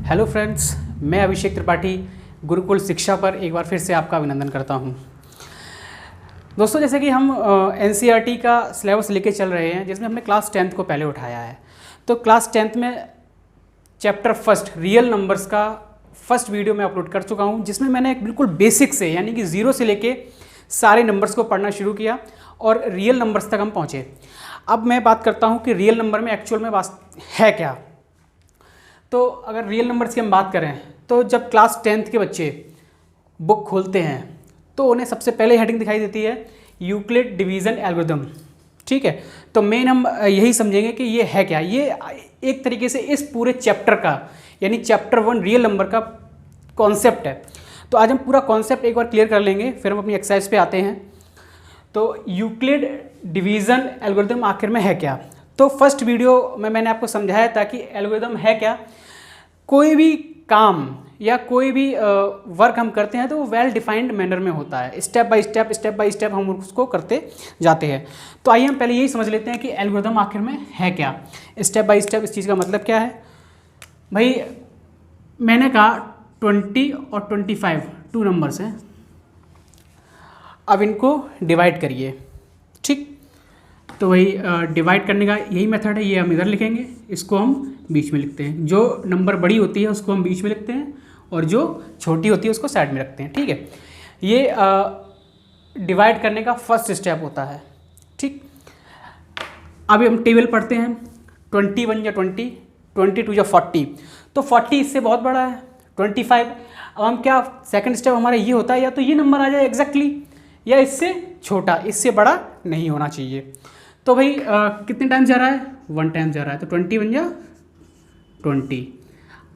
Hello friends, मैं अभिषेक त्रिपाठी गुरुकुल शिक्षा पर एक बार फिर से आपका अभिनंदन करता हूं। दोस्तों, जैसे कि हम एनसीईआरटी का सिलेबस लेके चल रहे हैं, जिसमें हमने क्लास 10th को पहले उठाया है। तो क्लास 10th में चैप्टर फर्स्ट रियल नंबर्स का फर्स्ट वीडियो मैं अपलोड कर चुका हूं, जिसमें मैंने एक बिल्कुल बेसिक से यानी कि 0 से लेके सारे नंबर्स को पढ़ना शुरू किया और रियल नंबर्स तक हम पहुँचे। अब मैं बात करता हूँ कि रियल नंबर में एक्चुअल में है क्या। तो अगर रियल नंबर्स की हम बात करें तो जब क्लास 10th के बच्चे बुक खोलते हैं तो उन्हें सबसे पहले हेडिंग दिखाई देती है यूक्लिड डिवीज़न एल्गोरिथम। ठीक है, तो मेन हम यही समझेंगे कि ये है क्या। ये एक तरीके से इस पूरे चैप्टर का यानी चैप्टर 1 रियल नंबर का कॉन्सेप्ट है। तो आज हम पूरा कॉन्सेप्ट एक बार क्लियर कर लेंगे, फिर हम अपनी एक्सरसाइज पे आते हैं। तो यूक्लिड डिवीज़न एल्गोरिथम आखिर में है क्या। तो फर्स्ट वीडियो में मैंने आपको समझाया था कि एल्गोरिथम है क्या। कोई भी काम या कोई भी वर्क हम करते हैं तो वो वेल डिफाइंड मैनर में होता है, स्टेप बाय स्टेप हम उसको करते जाते हैं। तो आइए हम पहले यही समझ लेते हैं कि एल्गोरिथम आखिर में है क्या। स्टेप बाय स्टेप इस चीज़ का मतलब क्या है। भाई मैंने कहा 20 और 25 2 नंबर्स हैं, अब इनको डिवाइड करिए। ठीक, तो वही डिवाइड करने का यही मेथड है। ये हम इधर लिखेंगे, इसको हम बीच में लिखते हैं। जो नंबर बड़ी होती है उसको हम बीच में लिखते हैं और जो छोटी होती है उसको साइड में रखते हैं। ठीक है, ये डिवाइड करने का फर्स्ट स्टेप होता है। ठीक, अभी हम टेबल पढ़ते हैं। 21 या 20, 22 या 40। तो 40 इससे बहुत बड़ा है, 25। अब हम क्या सेकंड स्टेप हमारा ये होता है, या तो ये नंबर आ जाए एग्जैक्टली या इससे छोटा, इससे बड़ा नहीं होना चाहिए। तो भाई कितने टाइम जा रहा है, 1 टाइम जा रहा है, तो 21 या 20।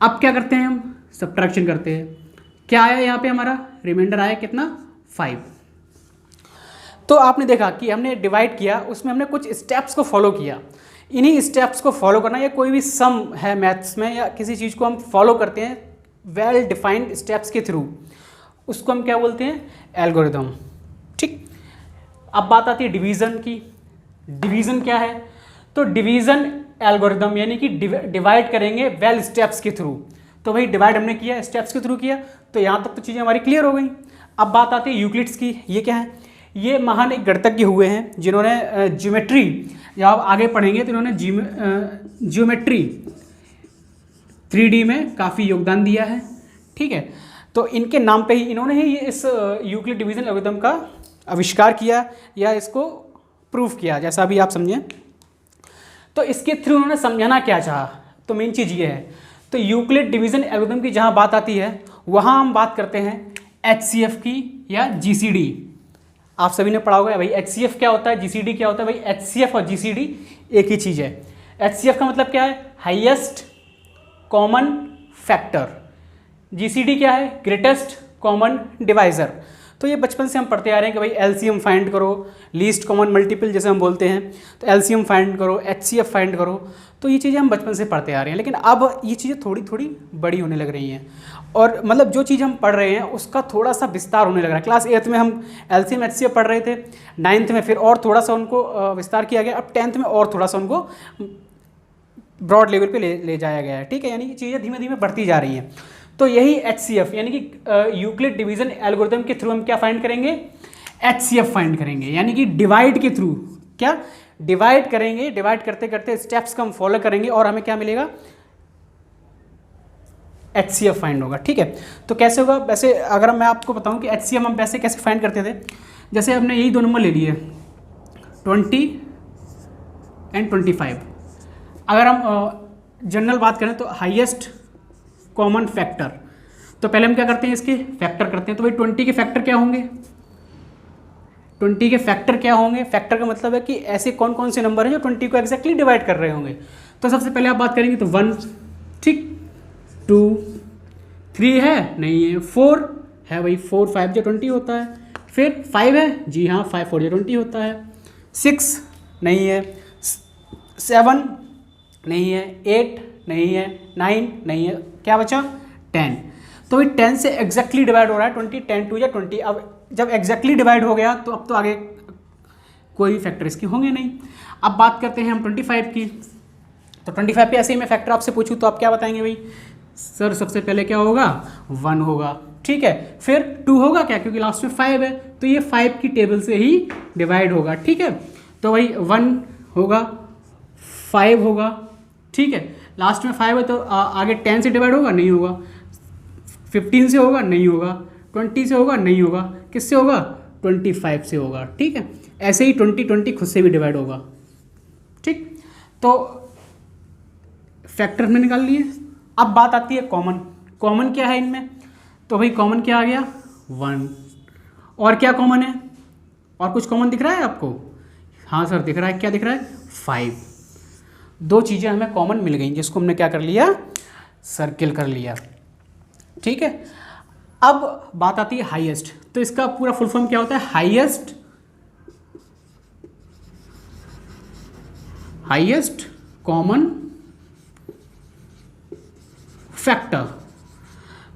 अब क्या करते हैं, हम सब्ट्रैक्शन करते हैं। क्या आया यहाँ पे हमारा रिमाइंडर आया कितना, 5। तो आपने देखा कि हमने डिवाइड किया, उसमें हमने कुछ स्टेप्स को फॉलो किया। इन्हीं स्टेप्स को फॉलो करना, या कोई भी सम है मैथ्स में या किसी चीज़ को हम फॉलो करते हैं वेल डिफाइंड स्टेप्स के थ्रू, उसको हम क्या बोलते हैं, एल्गोरिथम। ठीक, अब बात आती है डिवीज़न की। डिवीज़न क्या है, तो डिवीज़न एल्गोरिथम यानी कि डिवाइड करेंगे वेल स्टेप्स के थ्रू। तो भाई डिवाइड हमने किया, स्टेप्स के थ्रू किया, तो यहाँ तक तो चीज़ें हमारी क्लियर हो गई। अब बात आती है यूक्लिड्स की। ये क्या है, ये महान एक गणितज्ञ हुए हैं जिन्होंने ज्योमेट्री, जब आप आगे पढ़ेंगे तो इन्होंने ज्योमेट्री 3D में काफ़ी योगदान दिया है। ठीक है, तो इनके नाम पे ही इन्होंने ही इस यूक्लिड डिवीज़न एल्गोरिथम का आविष्कार किया या इसको प्रूफ किया, जैसा भी आप समझें। तो इसके थ्रू उन्होंने समझाना क्या चाहा, तो मेन चीज़ ये है। तो यूक्लिड डिवीज़न एल्गोरिथम की जहाँ बात आती है वहाँ हम बात करते हैं HCF की या GCD। आप सभी ने पढ़ा होगा भाई HCF क्या होता है, GCD क्या होता है। भाई HCF और GCD एक ही चीज़ है। HCF का मतलब क्या है, हाईएस्ट कॉमन फैक्टर। GCD क्या है, ग्रेटेस्ट कॉमन डिवाइज़र। तो ये बचपन से हम पढ़ते आ रहे हैं कि भाई एलसीएम फाइंड करो, लीस्ट कॉमन मल्टीपल जैसे हम बोलते हैं, तो एलसीएम फाइंड करो, HCF फाइंड करो। तो ये चीज़ें हम बचपन से पढ़ते आ रहे हैं, लेकिन अब ये चीज़ें थोड़ी थोड़ी बड़ी होने लग रही हैं, और मतलब जो चीज़ हम पढ़ रहे हैं उसका थोड़ा सा विस्तार होने लग रहा है। क्लास 8th में हम एलसीएम HCF पढ़ रहे थे, 9th में फिर और थोड़ा सा उनको विस्तार किया गया, अब 10th में और थोड़ा सा उनको ब्रॉड लेवल पे ले जाया गया है। ठीक है, यानी कि चीज़ें धीमे धीमे बढ़ती जा रही हैं। तो यही HCF यानी कि यूक्लिड डिवीज़न एल्गोरिथम के थ्रू हम क्या फाइंड करेंगे, HCF फाइंड करेंगे, यानी कि डिवाइड के थ्रू क्या डिवाइड करेंगे। डिवाइड करते करते स्टेप्स को हम फॉलो करेंगे और हमें क्या मिलेगा, HCF फाइंड होगा। ठीक है, तो कैसे होगा, वैसे अगर मैं आपको बताऊं कि HCF हम वैसे कैसे फाइंड करते थे। जैसे हमने यही 2 नंबर ले लिए 20 और 25। अगर हम जनरल बात करें तो हाईएस्ट कॉमन फैक्टर, तो पहले हम क्या करते हैं, इसके फैक्टर करते हैं। तो भाई 20 के फैक्टर क्या होंगे, 20 के फैक्टर क्या होंगे। फैक्टर का मतलब है कि ऐसे कौन कौन से नंबर हैं जो 20 को एग्जैक्टली डिवाइड कर रहे होंगे। तो सबसे पहले आप बात करेंगे तो 1, ठीक, 2, 3 है, नहीं है, 4 है, भाई 4 5 जो 20 होता है। फिर 5 है, जी हाँ 5 4 जो 20 होता है। 6 नहीं है, 7 नहीं है, 8 नहीं है, 9 नहीं है, क्या बचा 10। तो भाई 10 से एग्जैक्टली डिवाइड हो रहा है 20, 10 2 या 20। अब जब एग्जैक्टली डिवाइड हो गया तो अब तो आगे कोई फैक्टर इसके होंगे नहीं। अब बात करते हैं हम 25 की। तो 25 पे ऐसे ही मैं फैक्टर आपसे पूछूं तो आप क्या बताएंगे भाई, सर सबसे पहले क्या होगा 1 होगा, ठीक है, फिर 2 होगा क्या, क्योंकि लास्ट में 5 है तो ये 5 की टेबल से ही डिवाइड होगा, ठीक है। तो भाई 1 होगा, 5 होगा, ठीक है, लास्ट में 5 है तो आगे 10 से डिवाइड होगा, नहीं होगा, 15 से होगा, नहीं होगा, 20 से होगा, नहीं होगा, किससे होगा 25 से होगा, ठीक है। ऐसे ही 20 खुद से भी डिवाइड होगा, ठीक। तो फैक्टर हमने निकाल लिए। अब बात आती है कॉमन। कॉमन क्या है इनमें, तो भाई कॉमन क्या आ गया 1। और क्या कॉमन है, और कुछ कॉमन दिख रहा है आपको, हाँ सर दिख रहा है, क्या दिख रहा है 5। 2 चीज़ें हमें कॉमन मिल गई जिसको हमने क्या कर लिया, सर्किल कर लिया, ठीक है। अब बात आती है हाईएस्ट। तो इसका पूरा फुल फॉर्म क्या होता है, हाईएस्ट कॉमन फैक्टर।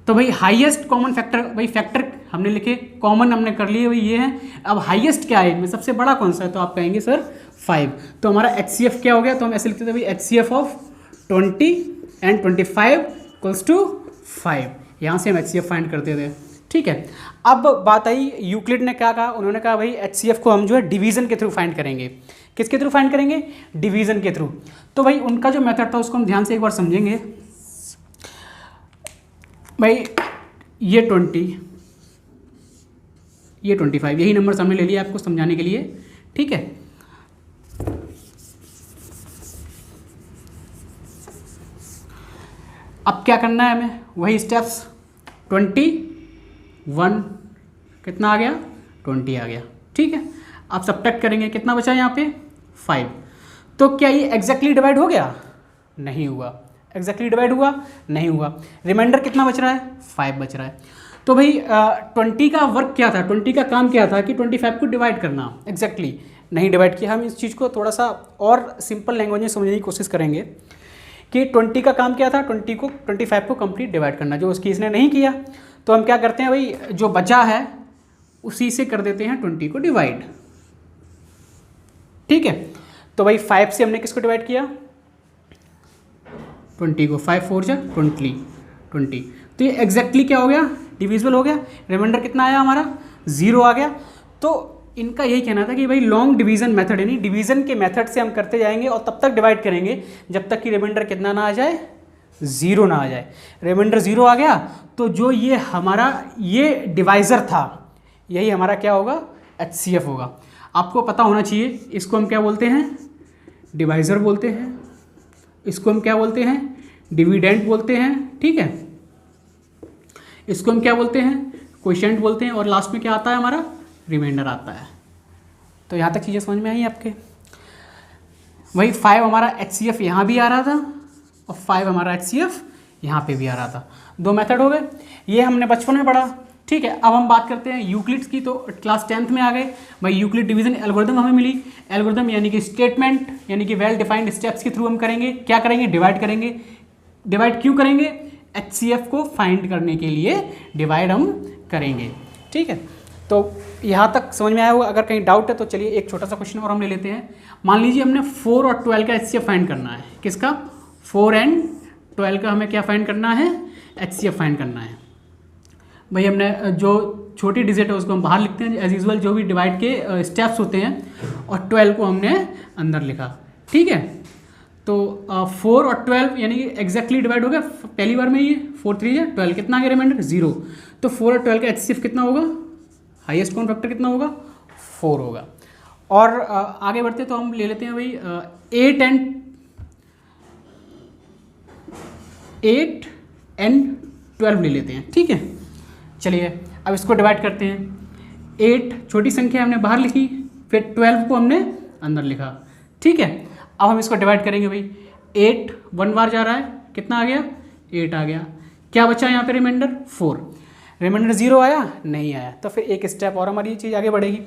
तो भाई हाईएस्ट कॉमन फैक्टर, भाई फैक्टर हमने लिखे, कॉमन हमने कर लिए, भाई ये है। अब हाईएस्ट क्या है इनमें, सबसे बड़ा कौन सा है, तो आप कहेंगे सर 5। तो हमारा HCF क्या हो गया, तो हम ऐसे लिखते थे भाई HCF of 20 and 25 equals to 5। यहाँ से हम HCF फाइंड करते थे, ठीक है। अब बात आई यूक्लिड ने क्या कहा, उन्होंने कहा भाई HCF को हम जो है डिवीजन के थ्रू फाइंड करेंगे। किसके थ्रू फाइंड करेंगे, डिवीजन के थ्रू। तो भाई उनका जो मेथड था उसको हम ध्यान से एक बार समझेंगे। भाई ये 20, ये 25, यही नंबर हमने ले लिया आपको समझाने के लिए, ठीक है। अब क्या करना है हमें, वही स्टेप्स। 21 कितना आ गया 20 आ गया, ठीक है। अब सब्ट्रैक्ट करेंगे, कितना बचा यहाँ पे 5। तो क्या ये एग्जैक्टली डिवाइड हो गया, नहीं हुआ। एग्जैक्टली डिवाइड हुआ, नहीं हुआ। रिमाइंडर कितना बच रहा है 5 बच रहा है। तो भाई 20 का वर्क क्या था, 20 का काम क्या था कि 25 को डिवाइड करना, एग्जैक्टली नहीं डिवाइड किया। हम इस चीज़ को थोड़ा सा और सिंपल लैंग्वेज में समझने की कोशिश करेंगे कि 20 का काम क्या था, 20 को 25 को कंप्लीट डिवाइड करना, जो उसकी इसने नहीं किया। तो हम क्या करते हैं भाई, जो बचा है उसी से कर देते हैं 20 को डिवाइड, ठीक है। तो भाई 5 से हमने किसको डिवाइड किया 20 को, 5 4 जा 20। तो ये एग्जैक्टली क्या हो गया, डिविजिबल हो गया। रिमाइंडर कितना आया हमारा 0 आ गया। तो इनका यही कहना था कि भाई लॉन्ग डिवीजन मेथड, यानी डिवीजन के मेथड से हम करते जाएंगे और तब तक डिवाइड करेंगे जब तक कि रिमाइंडर कितना ना आ जाए, 0 ना आ जाए। रिमाइंडर 0 आ गया तो जो ये हमारा ये डिवाइजर था, यही हमारा क्या होगा HCF होगा। आपको पता होना चाहिए, इसको हम क्या बोलते हैं, डिवाइजर बोलते हैं, इसको हम क्या बोलते हैं, डिविडेंट बोलते हैं, ठीक है। इसको हम क्या बोलते हैं, क्वोशिएंट बोलते हैं, और लास्ट में क्या आता है हमारा, रिमाइंडर आता है। तो यहाँ तक चीज़ें समझ में आई आपके। वही 5 हमारा HCF यहाँ भी आ रहा था और 5 हमारा HCF यहाँ पे भी आ रहा था। 2 मेथड हो गए, ये हमने बचपन में पढ़ा, ठीक है। अब हम बात करते हैं यूक्लिड्स की। तो क्लास 10th में आ गए भाई, यूक्लिड डिवीजन एल्गोरिथम हमें मिली। एल्गोरिथम यानी कि स्टेटमेंट, यानी कि वेल डिफाइंड स्टेप्स के थ्रू हम करेंगे, क्या करेंगे, डिवाइड करेंगे। डिवाइड क्यों करेंगे, HCF को फाइंड करने के लिए डिवाइड हम करेंगे, ठीक है। तो यहाँ तक समझ में आया होगा। अगर कहीं डाउट है तो चलिए एक छोटा सा क्वेश्चन और हम ले लेते हैं। मान लीजिए हमने 4 और 12 का HCF फाइंड करना है। किसका, 4 एंड 12 का हमें क्या फाइंड करना है, HCF फाइंड करना है। भाई हमने जो छोटी डिजिट है उसको हम बाहर लिखते हैं एज यूजुअल, जो भी डिवाइड के स्टेप्स होते हैं, और 12 को हमने अंदर लिखा, ठीक है। तो 4 और 12 यानी कि एग्जैक्टली डिवाइड हो गया पहली बार में। ये 4 3 या 12 कितना आ गया रिमाइंडर 0। तो 4 और 12 का HCF कितना होगा, हाईएस्ट कॉमन फैक्टर कितना होगा 4 होगा। और आगे बढ़ते तो हम ले लेते हैं भाई 8 एंड 12 ले लेते हैं, ठीक है। चलिए अब इसको डिवाइड करते हैं। 8 छोटी संख्या हमने बाहर लिखी, फिर 12 को हमने अंदर लिखा, ठीक है। अब हम इसको डिवाइड करेंगे भाई। 8 1 बार जा रहा है, कितना आ गया 8 आ गया। क्या बचा यहाँ पे रिमाइंडर 4। रिमाइंडर 0 आया, नहीं आया। तो फिर एक स्टेप और हमारी ये चीज़ आगे बढ़ेगी।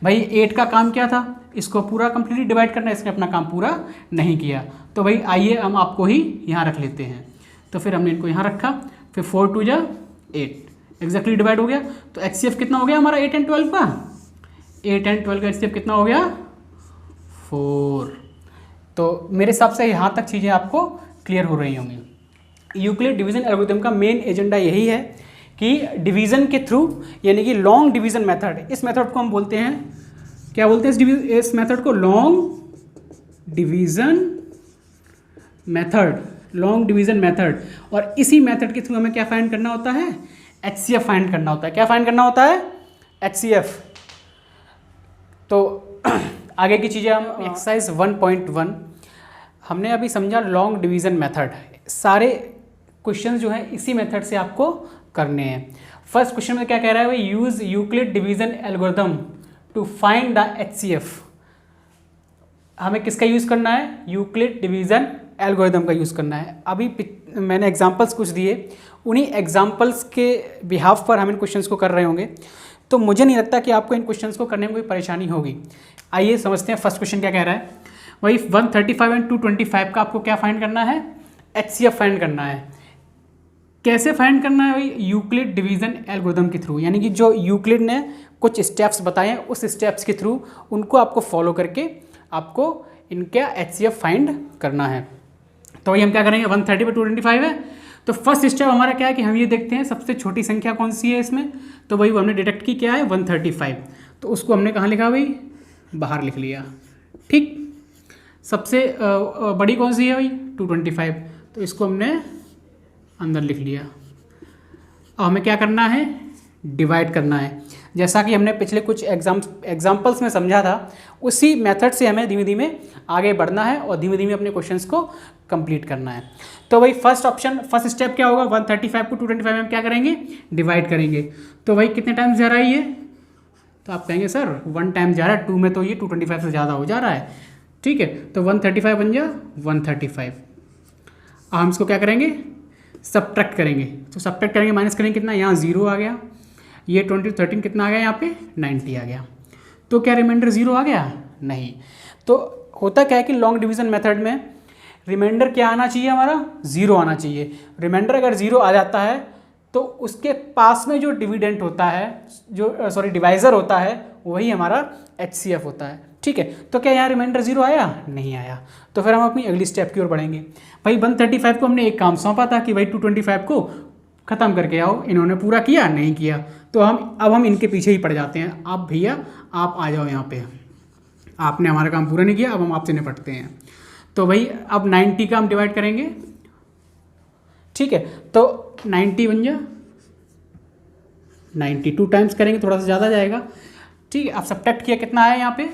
भाई 8 का काम क्या था, इसको पूरा कंप्लीटली डिवाइड करना, इसने अपना काम पूरा नहीं किया। तो भाई आइए हम आपको ही यहाँ रख लेते हैं। तो फिर हमने इनको यहाँ रखा, फिर 4 2 जा 8 एग्जैक्टली डिवाइड हो गया। तो HCF कितना हो गया हमारा 8 एंड 12 का, 8 एंड 12 का HCF कितना हो गया 4। तो मेरे हिसाब से यहाँ तक चीज़ें आपको क्लियर हो रही होंगी। यूक्लिड डिवीजन एल्गोरिथम का मेन एजेंडा यही है कि डिवीजन के थ्रू, यानी कि लॉन्ग डिवीजन मेथड, इस मेथड को हम बोलते हैं, क्या बोलते हैं इस मेथड को? Long division method, long division method. और इसी मेथड के थ्रू हमें क्या फाइंड करना होता है? HCF फाइंड करना होता है। क्या फाइंड करना होता है? HCF। तो आगे की चीज़ें हम एक्सरसाइज 1.1 हमने अभी समझा लॉन्ग डिवीजन मेथड। सारे क्वेश्चन जो हैं इसी मेथड से आपको करने हैं। फर्स्ट क्वेश्चन में क्या कह रहा है भाई? Use Euclid division algorithm to find the HCF। हमें किसका यूज़ करना है? यूक्लिड डिवीजन एल्गोरिथम का यूज़ करना है। अभी मैंने एग्जांपल्स कुछ दिए, उन्हीं एग्जांपल्स के बिहाफ पर हम इन क्वेश्चंस को कर रहे होंगे, तो मुझे नहीं लगता कि आपको इन क्वेश्चंस को करने में कोई परेशानी होगी। आइए समझते हैं फर्स्ट क्वेश्चन क्या कह रहा है। वही 135 एंड 225 का आपको क्या फाइंड करना है? HCF फाइंड करना है। कैसे फाइंड करना है भाई? यूक्लिड डिवीजन एल्गोरिथम के थ्रू, यानी कि जो यूक्लिड ने कुछ स्टेप्स बताए हैं उस स्टेप्स के थ्रू उनको आपको फॉलो करके आपको इनका HCF फाइंड करना है। तो वही हम क्या करेंगे? 130 पर 225 है, तो फर्स्ट स्टेप हमारा क्या है कि हम ये देखते हैं सबसे छोटी संख्या कौन सी है इसमें। तो वही हमने डिटेक्ट की क्या है? 135। तो उसको हमने कहाँ लिखा भाई? बाहर लिख लिया। ठीक। सबसे बड़ी कौन सी है भाई? 225, तो इसको हमने अंदर लिख लिया। अब हमें क्या करना है? डिवाइड करना है। जैसा कि हमने पिछले कुछ एग्जाम्पल्स में समझा था, उसी मेथड से हमें धीमे धीमे आगे बढ़ना है और धीमे धीमे अपने क्वेश्चंस को कंप्लीट करना है। तो भाई फर्स्ट स्टेप क्या होगा? 135 को 225 में हम क्या करेंगे? डिवाइड करेंगे। तो भाई कितने टाइम्स जा रहा है ये? तो आप कहेंगे सर 1 टाइम जा रहा है, 2 में तो ये 225 से ज़्यादा हो जा रहा है। ठीक है, तो 135 बन जा 135। अब हम इसको क्या करेंगे? सब्ट्रैक्ट करेंगे। तो सब्ट्रैक्ट करेंगे, माइनस करेंगे, कितना? यहाँ 0 आ गया, ये 20 13 कितना आ गया? यहाँ पे 90 आ गया। तो क्या रिमाइंडर 0 आ गया? नहीं। तो होता क्या है कि लॉन्ग डिवीजन मेथड में रिमाइंडर क्या आना चाहिए? हमारा 0 आना चाहिए। रिमाइंडर अगर 0 आ जाता है तो उसके पास में जो डिविडेंट होता है, जो डिवाइज़र होता है, वही हमारा HCF होता है। ठीक है, तो क्या यहाँ रिमाइंडर 0 आया? नहीं आया। तो फिर हम अपनी अगली स्टेप की ओर बढ़ेंगे। भाई 135 को हमने एक काम सौंपा था कि भाई 225 को ख़त्म करके आओ, इन्होंने पूरा किया? नहीं किया। तो अब हम इनके पीछे ही पड़ जाते हैं। आप भैया आप आ जाओ यहाँ पे, आपने हमारा काम पूरा नहीं किया, अब हम आपसे निपटते हैं। तो भाई अब 90 का हम डिवाइड करेंगे। ठीक है, तो 90 बन जा 92 टाइम्स करेंगे, थोड़ा सा ज़्यादा जाएगा। ठीक है, अब सब्ट्रैक्ट किया, कितना आया यहाँ पे?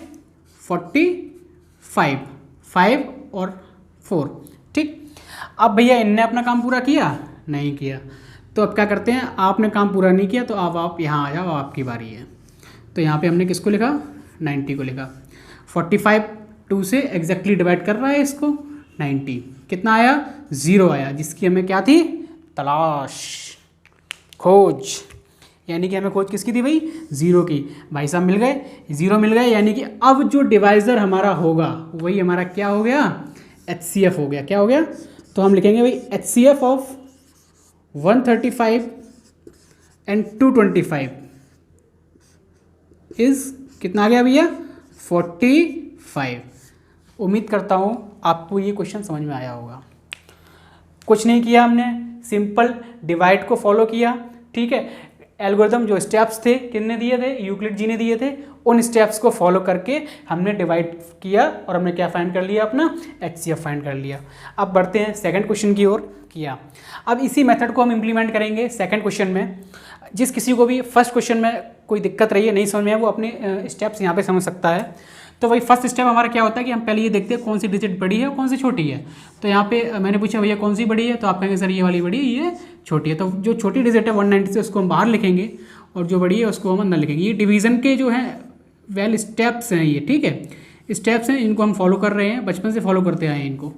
45, 5 और 4। ठीक। अब भैया इनने अपना काम पूरा किया? नहीं किया। तो अब क्या करते हैं? आपने काम पूरा नहीं किया, तो अब आप यहाँ आ जाओ, आपकी बारी है। तो यहाँ पे हमने किसको लिखा? 90 को लिखा। 45 2 से एग्जैक्टली डिवाइड कर रहा है इसको। 90 कितना आया? 0 आया, जिसकी हमें क्या थी? तलाश, खोज। यानी कि हमें खोज किसकी थी भाई? 0 की। भाई साहब मिल गए, 0 मिल गए, यानी कि अब जो डिवाइज़र हमारा होगा वही हमारा क्या हो गया? HCF हो गया। क्या हो गया? तो हम लिखेंगे भाई HCF ऑफ 135 एंड 225 इज़ कितना आ गया भैया? 45। उम्मीद करता हूँ आपको ये क्वेश्चन समझ में आया होगा। कुछ नहीं किया हमने, सिंपल डिवाइड को फॉलो किया। ठीक है, एल्गोरिथम जो स्टेप्स थे किसने दिए थे? यूक्लिड जी ने दिए थे। उन स्टेप्स को फॉलो करके हमने डिवाइड किया और हमने क्या फाइंड कर लिया? अपना HCF फाइंड कर लिया। अब बढ़ते हैं सेकंड क्वेश्चन की ओर। किया, अब इसी मेथड को हम इम्प्लीमेंट करेंगे सेकंड क्वेश्चन में। जिस किसी को भी फर्स्ट क्वेश्चन में कोई दिक्कत रही है, नहीं समझ में है, वो अपने स्टेप्स यहाँ पे समझ सकता है। तो वही फर्स्ट स्टेप हमारा क्या होता है कि हम पहले ये देखते हैं कौन सी डिजिट बड़ी है और कौन सी छोटी है। तो यहाँ पे मैंने पूछा भैया कौन सी बड़ी है, तो आप कहेंगे सर ये वाली बड़ी है, ये छोटी है। तो जो छोटी डिजिट है 190 से उसको हम बाहर लिखेंगे और जो बड़ी है उसको हम अंदर लिखेंगे। ये डिवीज़न के जो हैं स्टेप्स हैं ये। ठीक है, स्टेप्स हैं, इनको हम फॉलो कर रहे हैं, बचपन से फॉलो करते आए हैं इनको।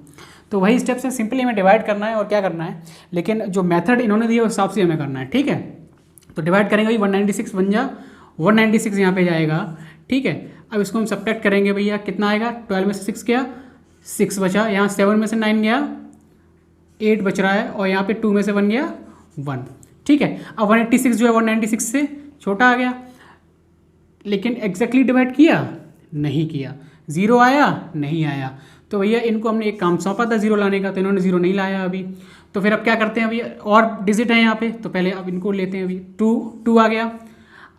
तो वही स्टेप्स हैं, सिंपली हमें डिवाइड करना है और क्या करना है, लेकिन जो मेथड इन्होंने दिया उस हिसाब से हमें करना है। ठीक है, तो डिवाइड करेंगे भाई 196 बन जा 196 यहाँ पे जाएगा। ठीक है, अब इसको हम सब्ट्रैक्ट करेंगे भैया, कितना आएगा? 12 में से 6 गया, 6 बचा, यहाँ 7 में से 9 गया, 8 बच रहा है, और यहाँ पे 2 में से 1 गया 1। ठीक है, अब 186 जो है 196 से छोटा आ गया, लेकिन एग्जैक्टली डिवाइड किया? नहीं किया। 0 आया? नहीं आया। तो भैया इनको हमने एक काम सौंपा था 0 लाने का, तो इन्होंने 0 नहीं लाया अभी। तो फिर अब क्या करते हैं, अभी और डिजिट है यहाँ पे, तो पहले अब इनको लेते हैं। अभी 2 आ गया,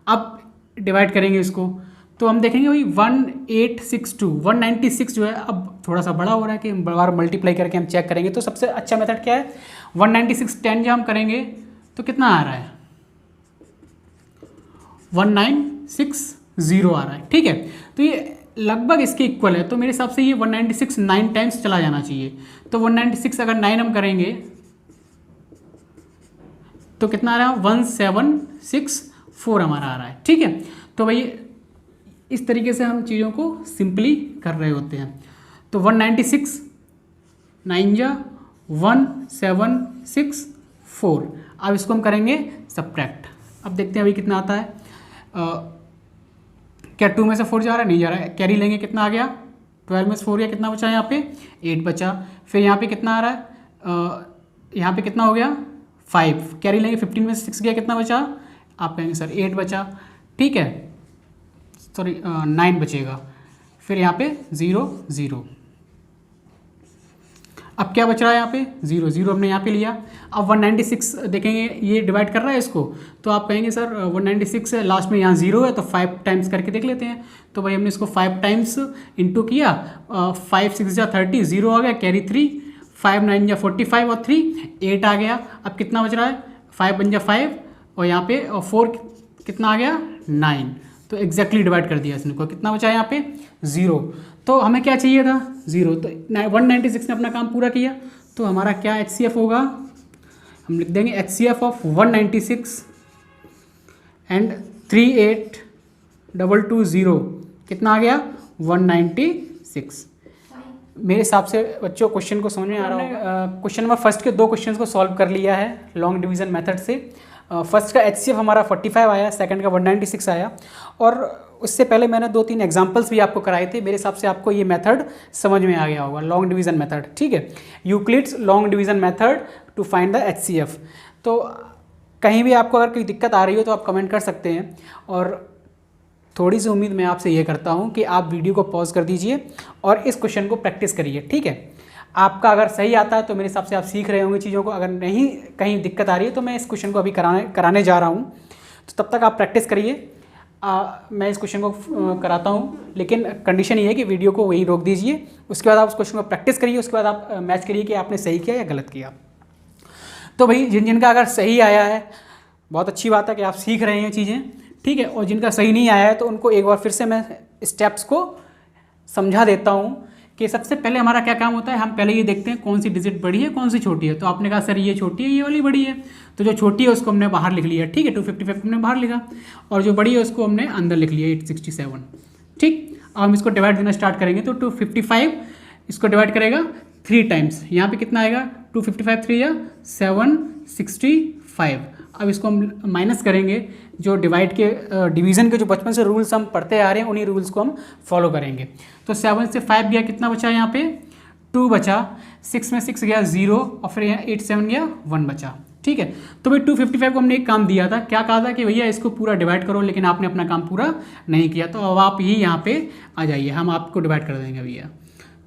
अब डिवाइड करेंगे इसको, तो हम देखेंगे भाई 1862 196 जो है अब थोड़ा सा बड़ा हो रहा है कि बार बार मल्टीप्लाई करके हम चेक करेंगे। तो सबसे अच्छा मेथड क्या है, 196 10 जब हम करेंगे तो कितना आ रहा है, 1960 आ रहा है। ठीक है, तो ये लगभग इसके इक्वल है, तो मेरे हिसाब से ये 196 9 टाइम्स चला जाना चाहिए। तो 196 अगर 9 हम करेंगे तो कितना आ रहा है, 1764 हमारा आ रहा है। ठीक है, तो भाई इस तरीके से हम चीज़ों को सिंपली कर रहे होते हैं। तो 196 9 जा 1764, अब इसको हम करेंगे सब्ट्रैक्ट। अब देखते हैं अभी कितना आता है। क्या 2 में से 4 जा रहा है, नहीं जा रहा है, कैरी लेंगे, कितना आ गया 12 में से 4 गया, कितना बचा यहाँ पे 8 बचा। फिर यहाँ पे कितना आ रहा है, यहाँ पे कितना हो गया 5, कैरी लेंगे 15 में से 6 गया, कितना बचा, आप कहेंगे सर 8 बचा। ठीक है, सॉरी 9 बचेगा। फिर यहाँ पे 0 0, अब क्या बच रहा है यहाँ पे 0 0 हमने यहाँ पे लिया। अब 196 देखेंगे ये डिवाइड कर रहा है इसको, तो आप कहेंगे सर 196 है, लास्ट में यहाँ 0 है, तो 5 टाइम्स करके देख लेते हैं। तो भाई हमने इसको 5 टाइम्स इंटू किया, 5 6 जा 30, 0 आ गया, कैरी 3, 5 9 जा 45 और 3 8 आ गया। अब कितना बच रहा है, 5 बन जा 5 और यहाँ पे 4 कितना आ गया 9, तो एग्जैक्टली डिवाइड कर दिया इसने को, कितना बचा यहाँ पे 0। तो हमें क्या चाहिए था 0, तो 196 ने अपना काम पूरा किया। तो हमारा क्या HCF होगा, हम लिख देंगे HCF ऑफ 196 एंड 38220 कितना आ गया 196। मेरे हिसाब से बच्चों क्वेश्चन को समझ में आ रहा है। क्वेश्चन नंबर फर्स्ट के 2 क्वेश्चन को सॉल्व कर लिया है लॉन्ग डिवीजन मेथड से। फर्स्ट का HCF हमारा 45 आया, सेकंड का 196 आया, और उससे पहले मैंने 2-3 एग्जांपल्स भी आपको कराए थे। मेरे हिसाब से आपको ये मेथड समझ में आ गया होगा, लॉन्ग डिवीजन मेथड। ठीक है, Euclid's long division method to find the HCF। तो कहीं भी आपको अगर कोई दिक्कत आ रही हो तो आप कमेंट कर सकते हैं, और थोड़ी सी उम्मीद मैं आपसे ये करता हूँ कि आप वीडियो को पॉज कर दीजिए और इस क्वेश्चन को प्रैक्टिस करिए। ठीक है, आपका अगर सही आता है तो मेरे हिसाब से आप सीख रहे होंगे चीज़ों को, अगर नहीं कहीं दिक्कत आ रही है तो मैं इस क्वेश्चन को अभी कराने जा रहा हूँ, तो तब तक आप प्रैक्टिस करिए। मैं इस क्वेश्चन को कराता हूँ, लेकिन कंडीशन ये है कि वीडियो को वहीं रोक दीजिए, उसके बाद आप उस क्वेश्चन को प्रैक्टिस करिए, उसके बाद आप मैच करिए कि आपने सही किया या गलत किया। तो भाई जिनका अगर सही आया है बहुत अच्छी बात है कि आप सीख रहे हैं चीज़ें। ठीक है, और जिनका सही नहीं आया है तो उनको एक बार फिर से मैं स्टेप्स को समझा देता हूँ कि सबसे पहले हमारा क्या काम होता है। हम पहले ये देखते हैं कौन सी डिजिट बड़ी है कौन सी छोटी है। तो आपने कहा सर ये छोटी है, ये वाली बड़ी है, तो जो छोटी है उसको हमने बाहर लिख लिया। ठीक है, 255 हमने बाहर लिखा, और जो बड़ी है उसको हमने अंदर लिख लिया 867। ठीक, अब हम इसको डिवाइड देना स्टार्ट करेंगे। तो 255 इसको डिवाइड करेगा 3 टाइम्स, यहाँ पे कितना आएगा 255 3 या 765। अब इसको हम माइनस करेंगे, जो डिवाइड के डिवीज़न के जो बचपन से रूल्स हम पढ़ते आ रहे हैं उन्हीं रूल्स को हम फॉलो करेंगे। तो 7 से 5 गया, कितना बचा यहाँ पे 2 बचा, 6 में 6 गया 0, और फिर यहाँ 8 7 गया 1 बचा। ठीक है, तो भाई 255 को हमने एक काम दिया था, क्या कहा था कि भैया इसको पूरा डिवाइड करो, लेकिन आपने अपना काम पूरा नहीं किया। तो अब आप ही यहाँ पे आ जाइए, हम आपको डिवाइड कर देंगे भैया।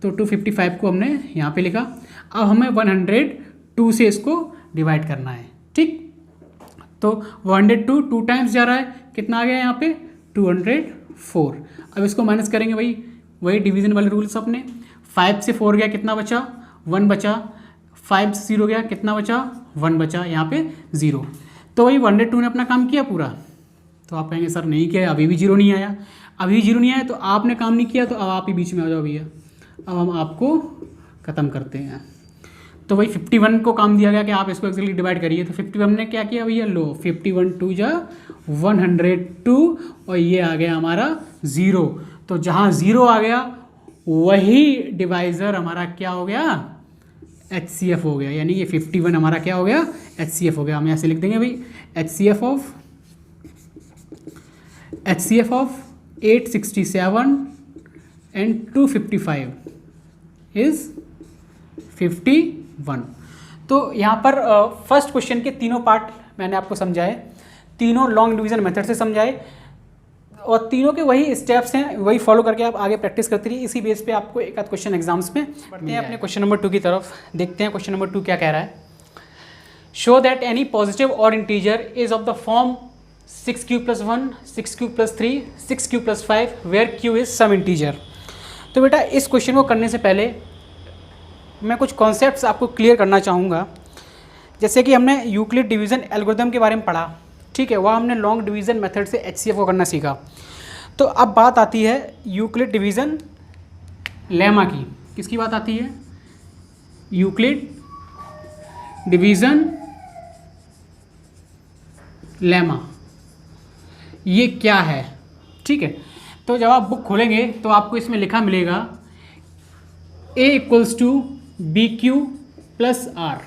तो 255 को हमने यहाँ पे लिखा, अब हमें 102 से इसको डिवाइड करना है। ठीक, तो 102 2 टाइम्स जा रहा है, कितना आ गया यहाँ पे 204। अब इसको माइनस करेंगे वही डिवीजन वाले रूल्स अपने। 5 से 4 गया, कितना बचा 1 बचा, 5 से 0 गया, कितना बचा 1 बचा, यहाँ पे 0। तो वही 102 ने अपना काम किया पूरा। तो आप कहेंगे सर नहीं किया, अभी भी 0 नहीं आया, अभी 0 नहीं आया, तो आपने काम नहीं किया, तो अब आप ही बीच में आ जाओ भैया। अब हम आपको ख़त्म करते हैं। तो वही 51 को काम दिया गया कि आप इसको एक्चुअली डिवाइड करिए। तो 51 ने क्या किया भैया, लो 51 2 जा 102, और ये आ गया हमारा 0। तो जहाँ 0 आ गया वही डिवाइज़र हमारा क्या हो गया HCF हो गया, यानी ये 51 हमारा क्या हो गया HCF हो गया। हम ऐसे लिख देंगे भाई HCF ऑफ 867 एंड 255 इज़ 51। तो यहाँ पर फर्स्ट क्वेश्चन के तीनों पार्ट मैंने आपको समझाए, तीनों लॉन्ग डिवीजन मेथड से समझाए, और तीनों के वही स्टेप्स हैं, वही फॉलो करके आप आगे प्रैक्टिस करते रहिए। इसी बेस पे आपको एक आध क्वेश्चन एग्जाम्स में बढ़ते हैं। अपने क्वेश्चन नंबर 2 की तरफ देखते हैं, क्वेश्चन नंबर 2 क्या कह रहा है। शो दैट एनी पॉजिटिव और integer is of the form 6q + 1, 6q + 3, 6q + 5 where q is some integer. तो बेटा इस क्वेश्चन को करने से पहले मैं कुछ कॉन्सेप्ट्स आपको क्लियर करना चाहूँगा। जैसे कि हमने यूक्लिड डिवीज़न एल्गोरिथम के बारे में पढ़ा, ठीक है, वह हमने लॉन्ग डिवीज़न मेथड से HCF को करना सीखा। तो अब बात आती है यूक्लिड डिवीज़न लेमा की। किसकी बात आती है? यूक्लिड डिवीज़न लेमा, ये क्या है? ठीक है, तो जब आप बुक खोलेंगे तो आपको इसमें लिखा मिलेगा A = BQ + R,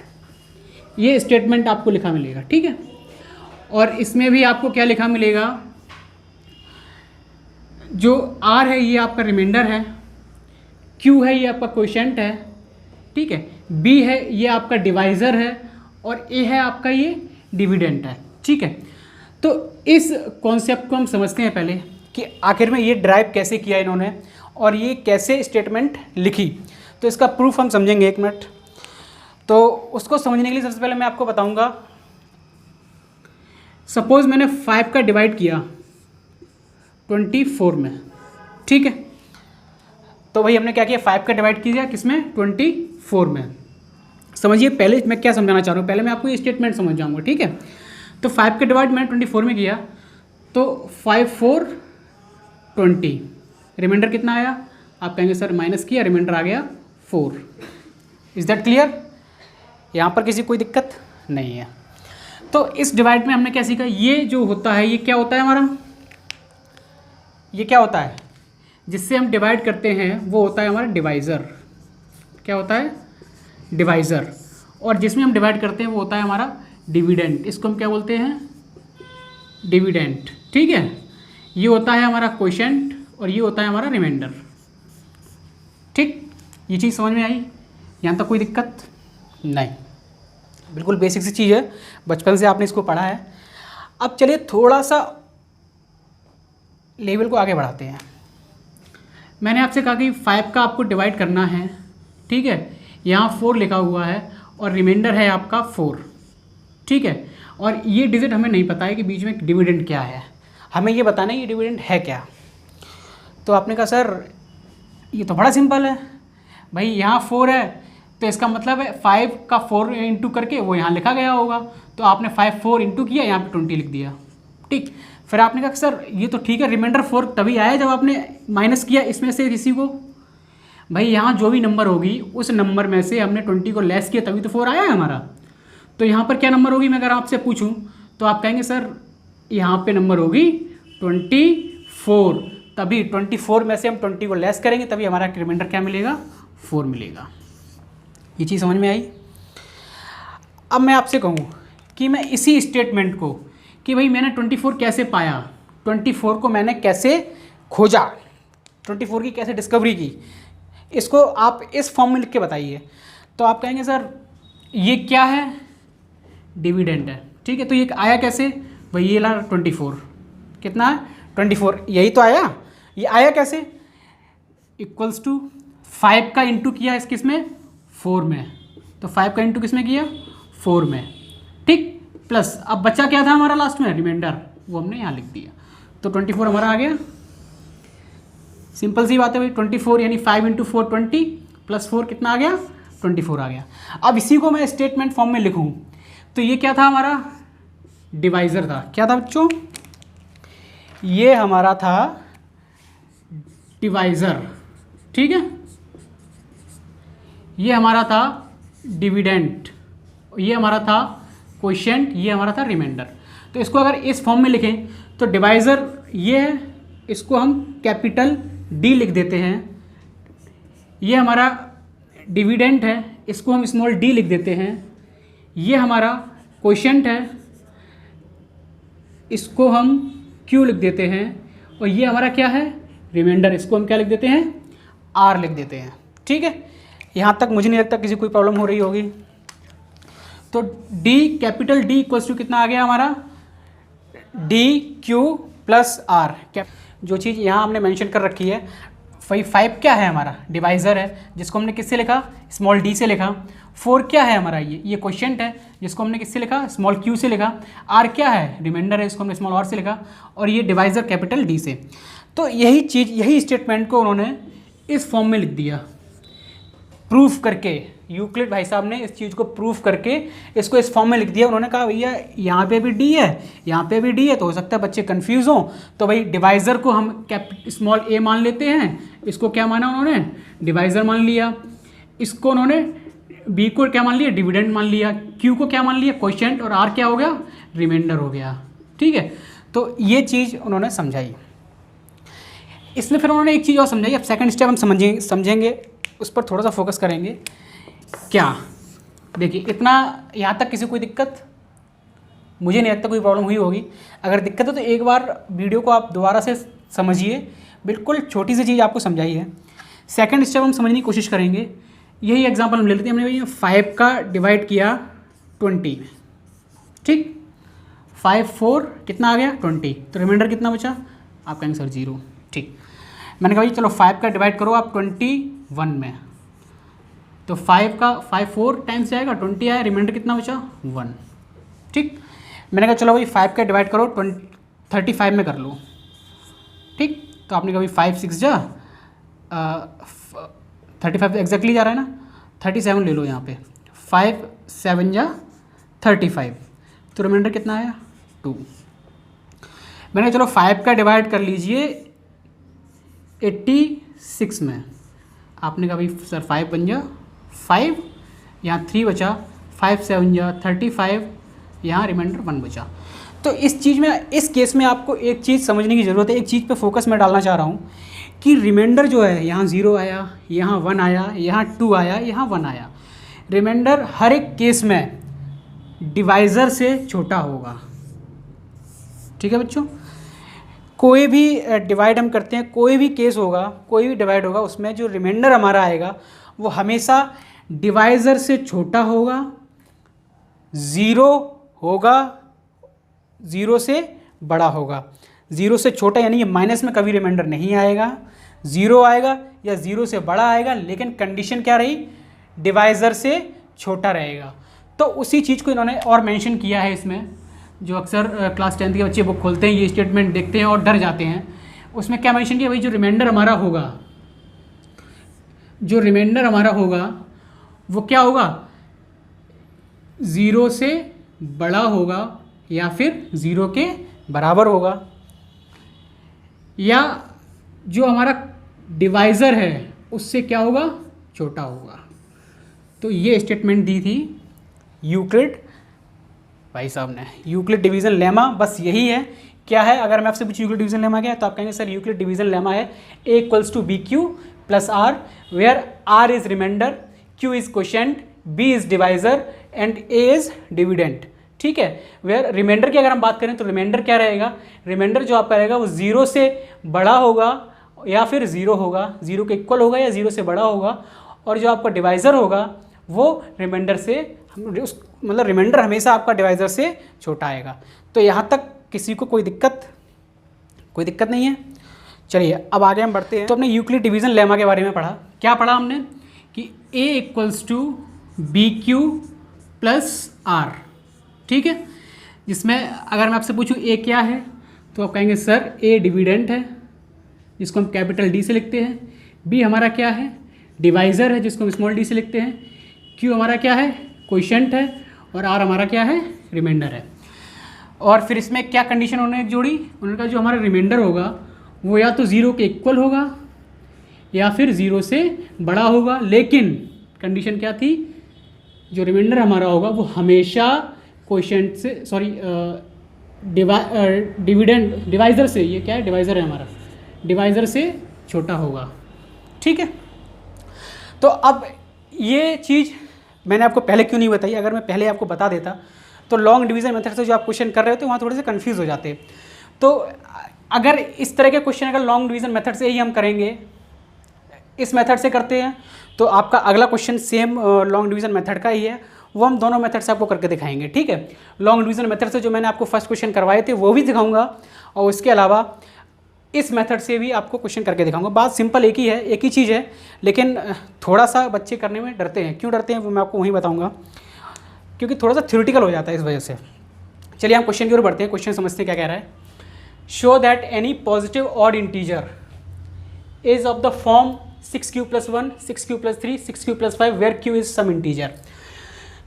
ये स्टेटमेंट आपको लिखा मिलेगा, ठीक है। और इसमें भी आपको क्या लिखा मिलेगा, जो R है ये आपका रिमाइंडर है, Q है ये आपका क्वोशिएंट है, ठीक है, B है ये आपका डिवाइज़र है, और A है आपका ये डिविडेंड है, ठीक है। तो इस कॉन्सेप्ट को हम समझते हैं पहले कि आखिर में ये ड्राइव कैसे किया इन्होंने और ये कैसे स्टेटमेंट लिखी। तो इसका प्रूफ हम समझेंगे, 1 मिनट। तो उसको समझने के लिए सबसे पहले मैं आपको बताऊंगा, सपोज़ मैंने 5 का डिवाइड किया 24 में, ठीक है। तो भाई हमने क्या किया, 5 का डिवाइड किया किसमें? 24 में। समझिए पहले मैं क्या समझाना चाह रहा हूँ, पहले मैं आपको ये स्टेटमेंट समझ जाऊँगा, ठीक है। तो 5 का डिवाइड मैंने 24 में किया, तो 5 4 20, रिमाइंडर कितना आया? आप कहेंगे सर माइनस किया, रिमाइंडर आ गया 4। Is that clear? यहाँ पर किसी कोई दिक्कत नहीं है। तो इस डिवाइड में हमने क्या सीखा, ये जो होता है ये क्या होता है हमारा, ये क्या होता है जिससे हम डिवाइड करते हैं, वो होता है हमारा डिवाइज़र। क्या होता है? डिवाइज़र। और जिसमें हम डिवाइड करते हैं वो होता है हमारा डिविडेंड। इसको हम क्या बोलते हैं? डिविडेंड, ठीक है। ये होता है हमारा क्वोशिएंट और ये होता है हमारा रिमाइंडर, ठीक। ये चीज़ समझ में आई? यहाँ तक कोई दिक्कत नहीं, बिल्कुल बेसिक सी चीज़ है, बचपन से आपने इसको पढ़ा है। अब चलिए थोड़ा सा लेवल को आगे बढ़ाते हैं। मैंने आपसे कहा कि 5 का आपको डिवाइड करना है, ठीक है। यहाँ 4 लिखा हुआ है और रिमाइंडर है आपका 4, ठीक है। और ये डिजिट हमें नहीं पता है कि बीच में डिविडेंड क्या है, हमें ये बताना है ये डिविडेंड है क्या। तो आपने कहा सर ये तो बड़ा सिंपल है भाई, यहाँ 4 है तो इसका मतलब है 5 का 4 इंटू करके वो यहाँ लिखा गया होगा। तो आपने 5 4 इंटू किया, यहाँ पे 20 लिख दिया, ठीक। फिर आपने कहा सर ये तो ठीक है, रिमाइंडर 4 तभी आया जब आपने माइनस किया इसमें से किसी को। भाई यहाँ जो भी नंबर होगी उस नंबर में से हमने 20 को लेस किया तभी तो 4 आया है हमारा। तो यहाँ पर क्या नंबर होगी, मैं अगर आपसे पूछूं तो आप कहेंगे सर यहाँ पे नंबर होगी 24, तभी 24 में से हम 20 को लेस करेंगे तभी हमारा रिमाइंडर क्या मिलेगा? 4 मिलेगा। ये चीज़ समझ में आई? अब मैं आपसे कहूँ कि मैं इसी स्टेटमेंट को कि भाई मैंने 24 कैसे पाया, 24 को मैंने कैसे खोजा, 24 की कैसे डिस्कवरी की, इसको आप इस फॉर्म में लिख के बताइए। तो आप कहेंगे सर ये क्या है? डिविडेंड है, ठीक है। तो ये आया कैसे भाई? ये ला 24, कितना है? 24, यही तो आया। ये आया कैसे? इक्वल्स टू 5 का इंटू किया इस किस में? 4 में। तो 5 का इंटू किस में किया? 4 में, ठीक। प्लस अब बचा क्या था हमारा लास्ट में? रिमाइंडर, वो हमने यहाँ लिख दिया। तो 24 हमारा आ गया। सिंपल सी बात है भाई, 24 यानी 5 इंटू 4 20 प्लस 4 कितना आ गया? 24 आ गया। अब इसी को मैं स्टेटमेंट फॉर्म में लिखूँ तो ये क्या था हमारा? डिवाइज़र था। क्या था बच्चों? ये हमारा था डिवाइज़र, ठीक है। ये हमारा था डिविडेंड, ये हमारा था क्वोशिएंट, ये हमारा था रिमाइंडर। तो इसको अगर इस फॉर्म में लिखें तो डिवाइज़र ये है, इसको हम कैपिटल D लिख देते हैं। ये हमारा डिविडेंड है, इसको हम स्मॉल d लिख देते हैं। ये हमारा क्वोशिएंट है, इसको हम Q लिख देते हैं। और ये हमारा क्या है? रिमाइंडर, इसको हम क्या लिख देते हैं? R लिख देते हैं, ठीक है। यहाँ तक मुझे नहीं लगता किसी कोई प्रॉब्लम हो रही होगी। तो D, capital D equals to कितना आ गया हमारा? DQ + R। जो चीज़ यहाँ हमने मेंशन कर रखी है वही 5 क्या है हमारा डिवाइज़र है जिसको हमने किससे लिखा, स्मॉल d से लिखा। 4 क्या है हमारा, ये क्वोशिएंट है जिसको हमने किससे लिखा, स्मॉल q से लिखा। r क्या है, रिमाइंडर है, इसको हमने स्मॉल r से लिखा। और ये डिवाइज़र कैपिटल D से। तो यही चीज़, यही स्टेटमेंट को उन्होंने इस फॉर्म में लिख दिया, प्रूफ करके। यूक्लिड भाई साहब ने इस चीज़ को प्रूफ करके इसको इस फॉर्म में लिख दिया। उन्होंने कहा भैया यहाँ पे भी d है, यहाँ पे भी d है, तो हो सकता है बच्चे कंफ्यूज हों, तो भाई डिवाइज़र को हम स्मॉल a मान लेते हैं। इसको क्या माना उन्होंने, डिवाइज़र मान लिया। इसको उन्होंने b को क्या मान लिया, डिविडेंड मान लिया। q को क्या मान लिया, क्वोशिएंट। और r क्या हो गया, रिमाइंडर हो गया। ठीक है, तो ये चीज़ उन्होंने समझाई। इसमें फिर उन्होंने एक चीज़ और समझाई। अब सेकंड स्टेप हम समझेंगे, उस पर थोड़ा सा फोकस करेंगे। क्या, देखिए इतना यहाँ तक किसी कोई दिक्कत, मुझे नहीं लगता कोई प्रॉब्लम हुई होगी। अगर दिक्कत है तो एक बार वीडियो को आप दोबारा से समझिए, बिल्कुल छोटी सी चीज़ आपको समझाई है। सेकंड स्टेप हम समझने की कोशिश करेंगे। यही एग्जांपल हम ले लेते हैं। हमने भैया 5 का डिवाइड किया 20 में, ठीक, 5 4 कितना आ गया 20, तो रिमाइंडर कितना बचा, आप कहेंगे सर 0। ठीक, मैंने कहा भाई चलो 5 का डिवाइड करो आप 21 में, तो 5 4 टाइम्स आएगा 20 आया, रिमाइंडर कितना बचा 1। ठीक, मैंने कहा चलो भाई 5 का डिवाइड करो 35 में कर लो। ठीक, तो आपने कहा भाई 5 6 जा 35 एग्जैक्टली जा रहा है ना, 37 ले लो यहाँ पे, 5 7 जा 35, तो रिमाइंडर कितना आया 2। मैंने कहा चलो 5 का डिवाइड कर लीजिए 86 में, आपने कहा भाई सर 5 बन जा 5, यहाँ 3 बचा, 5 7 जा 35, यहाँ रिमाइंडर 1 बचा। तो इस चीज़ में, इस केस में आपको एक चीज़ समझने की ज़रूरत है। एक चीज़ पे फोकस मैं डालना चाह रहा हूँ कि रिमाइंडर जो है, यहाँ 0 आया, यहाँ 1 आया, यहाँ 2 आया, यहाँ 1 आया। रिमाइंडर हर एक केस में डिवाइज़र से छोटा होगा। ठीक है बच्चों, कोई भी डिवाइड हम करते हैं, कोई भी केस होगा, कोई भी डिवाइड होगा, उसमें जो रिमाइंडर हमारा आएगा वो हमेशा डिवाइज़र से छोटा होगा, 0 होगा, 0 से बड़ा होगा। 0 से छोटा यानी ये माइनस में कभी रिमाइंडर नहीं आएगा, 0 आएगा या 0 से बड़ा आएगा, लेकिन कंडीशन क्या रही, डिवाइज़र से छोटा रहेगा। तो उसी चीज़ को इन्होंने और मेंशन किया है इसमें। जो अक्सर क्लास 10 के बच्चे बुक खोलते हैं, ये स्टेटमेंट देखते हैं और डर जाते हैं। उसमें क्या मेंशन किया भाई, जो रिमाइंडर हमारा होगा, जो रिमाइंडर हमारा होगा वो क्या होगा, 0 से बड़ा होगा या फिर 0 के बराबर होगा, या जो हमारा डिवाइज़र है उससे क्या होगा, छोटा होगा। तो ये स्टेटमेंट दी थी यूक्लिड भाई साहब ने। यूक्लिड डिवीज़न लेमा बस यही है। क्या है, अगर मैं आपसे पूछूं यूक्लिड डिवीज़न लेमा क्या है, तो आप कहेंगे सर यूक्लिड डिवीज़न लेमा है A = BQ + R, where R is remainder, Q is quotient, B is divisor and A is dividend. ठीक है, वेयर रिमाइंडर की अगर हम बात करें तो रिमाइंडर क्या रहेगा, रिमाइंडर जो आपका रहेगा वो 0 से बड़ा होगा या फिर 0 होगा, 0 के इक्वल होगा या 0 से बड़ा होगा। और जो आपका डिवाइज़र होगा वो रिमाइंडर से, मतलब रिमाइंडर हमेशा आपका डिवाइज़र से छोटा आएगा। तो यहाँ तक किसी को कोई दिक्कत नहीं है। चलिए अब आगे हम बढ़ते हैं। तो हमने यूक्लिड डिवीज़न लेमा के बारे में पढ़ा। क्या पढ़ा हमने कि A = BQ + R। ठीक है, जिसमें अगर मैं आपसे पूछूं A क्या है, तो आप कहेंगे सर A डिविडेंट है, जिसको हम कैपिटल D से लिखते हैं। B हमारा क्या है, डिवाइज़र है, जिसको हम स्मॉल d से लिखते हैं। Q हमारा क्या है, क्वोशिएंट है। और R हमारा क्या है, रिमाइंडर है। और फिर इसमें क्या कंडीशन उन्होंने जोड़ी, उन्होंने कहा जो हमारा रिमाइंडर होगा वो या तो 0 के इक्वल होगा या फिर 0 से बड़ा होगा, लेकिन कंडीशन क्या थी, जो रिमाइंडर हमारा होगा वो हमेशा क्वोशिएंट से, सॉरी डिवाइज़र से, ये क्या है, डिवाइज़र है हमारा, डिवाइज़र से छोटा होगा। ठीक है, तो अब ये चीज़ मैंने आपको पहले क्यों नहीं बताई। अगर मैं पहले आपको बता देता तो लॉन्ग डिवीज़न मेथड से जो आप क्वेश्चन कर रहे हो तो वहाँ थोड़े से कंफ्यूज हो जाते। तो अगर इस तरह के क्वेश्चन अगर लॉन्ग डिवीज़न मेथड से ही हम करेंगे, इस मेथड से करते हैं, तो आपका अगला question same long division method का ही है, वो हम दोनों मेथड से आपको करके दिखाएंगे। ठीक है, लॉन्ग डिवीज़न मेथड से जो मैंने आपको फर्स्ट क्वेश्चन करवाए थे वो भी दिखाऊंगा, और उसके अलावा इस मेथड से भी आपको क्वेश्चन करके दिखाऊंगा। बात सिंपल एक ही है, एक ही चीज़ है, लेकिन थोड़ा सा बच्चे करने में डरते हैं। क्यों डरते हैं वो मैं आपको वहीं बताऊंगा, क्योंकि थोड़ा सा थ्योरेटिकल हो जाता है इस वजह से। चलिए हम क्वेश्चन की ओर बढ़ते हैं। क्वेश्चन समझते हैं क्या कह रहा है। Show that any positive odd integer is of the form 6q + 1, 6q + 3, 6q + 5 where q is some integer.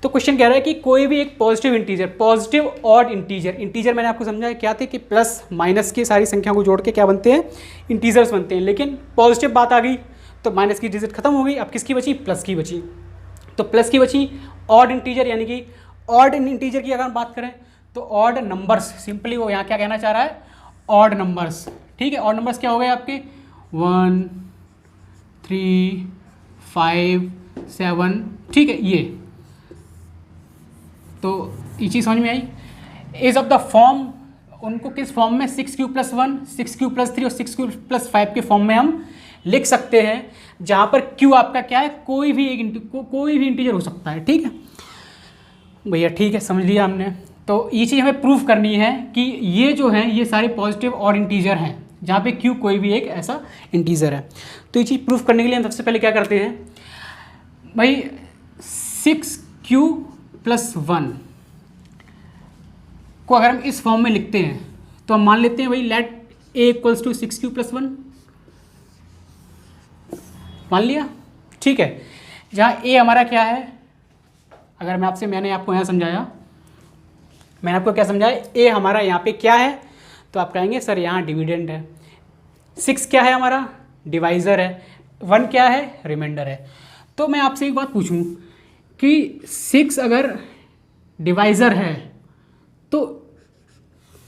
तो क्वेश्चन कह रहा है कि कोई भी एक positive integer, positive odd integer, integer मैंने आपको समझाया क्या थे कि प्लस माइनस की सारी संख्या को जोड़ के क्या बनते हैं, इंटीजर्स बनते हैं। लेकिन पॉजिटिव बात आ गई तो माइनस की डिजिट खत्म हो गई, अब किसकी बची, प्लस की बची। तो प्लस की बची ऑड इंटीजर, यानी कि ऑड इंटीजर की अगर हम बात करें तो ऑड नंबर्स, सिंपली वो यहाँ क्या कहना चाह रहा है, ऑड नंबर्स। ठीक है, ऑड नंबर्स क्या हो गए आपके 1, 3, 5, 7, ठीक है। ये तो ये चीज़ समझ में आई। इज ऑफ द फॉर्म, उनको किस फॉर्म में, 6q + 1, 6q + 3 और 6q + 5 के फॉर्म में हम लिख सकते हैं, जहाँ पर q आपका क्या है, कोई भी इंटीजर हो सकता है। ठीक है भैया, ठीक है, समझ लिया हमने। तो ये चीज़ हमें प्रूफ करनी है कि ये जो है ये सारे पॉजिटिव और इंटीजर हैं, जहाँ पे q कोई भी एक ऐसा इंटीजर है। तो ये चीज़ प्रूफ करने के लिए हम सबसे पहले क्या करते हैं भाई, 6q + 1 को अगर हम इस फॉर्म में लिखते हैं तो हम मान लेते हैं भाई लेट a = 6q + 1, मान लिया। ठीक है, जहाँ a हमारा क्या है, अगर मैंने आपको यहाँ समझाया, मैंने आपको क्या समझाया, a हमारा यहाँ पे क्या है, तो आप कहेंगे सर यहाँ डिविडेंड है, 6 क्या है हमारा, डिवाइज़र है, 1 क्या है, रिमाइंडर है। तो मैं आपसे एक बात पूछूं कि 6 अगर डिवाइज़र है तो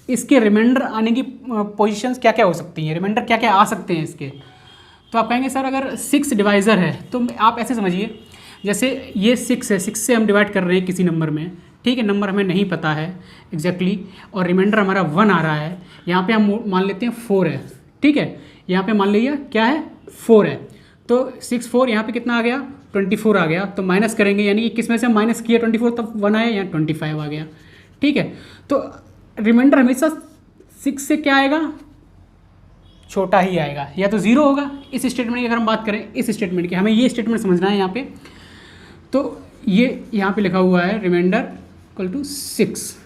इसके रिमाइंडर आने की पोजीशंस क्या क्या हो सकती हैं, रिमाइंडर क्या क्या आ सकते हैं इसके। तो आप कहेंगे सर अगर 6 डिवाइज़र है तो आप ऐसे समझिए, जैसे ये 6 है, 6 से हम डिवाइड कर रहे हैं किसी नंबर में, ठीक है, नंबर हमें नहीं पता है एग्जैक्टली, और रिमाइंडर हमारा 1 आ रहा है। यहाँ पे हम मान लेते हैं 4 है, ठीक है, यहाँ पे मान लिया क्या है, 4 है। तो 6 4 यहाँ पे कितना आ गया, 24 आ गया। तो माइनस करेंगे, यानी कि किस में से माइनस किया 24, तब 1 आया, यहाँ 25 आ गया। ठीक है, तो रिमाइंडर हमेशा 6 से क्या आएगा, छोटा ही आएगा, या तो 0 होगा। इस स्टेटमेंट की अगर हम बात करें, इस स्टेटमेंट की, हमें ये स्टेटमेंट समझना है यहाँ पे। तो ये यहाँ पे लिखा हुआ है रिमाइंडर = 6।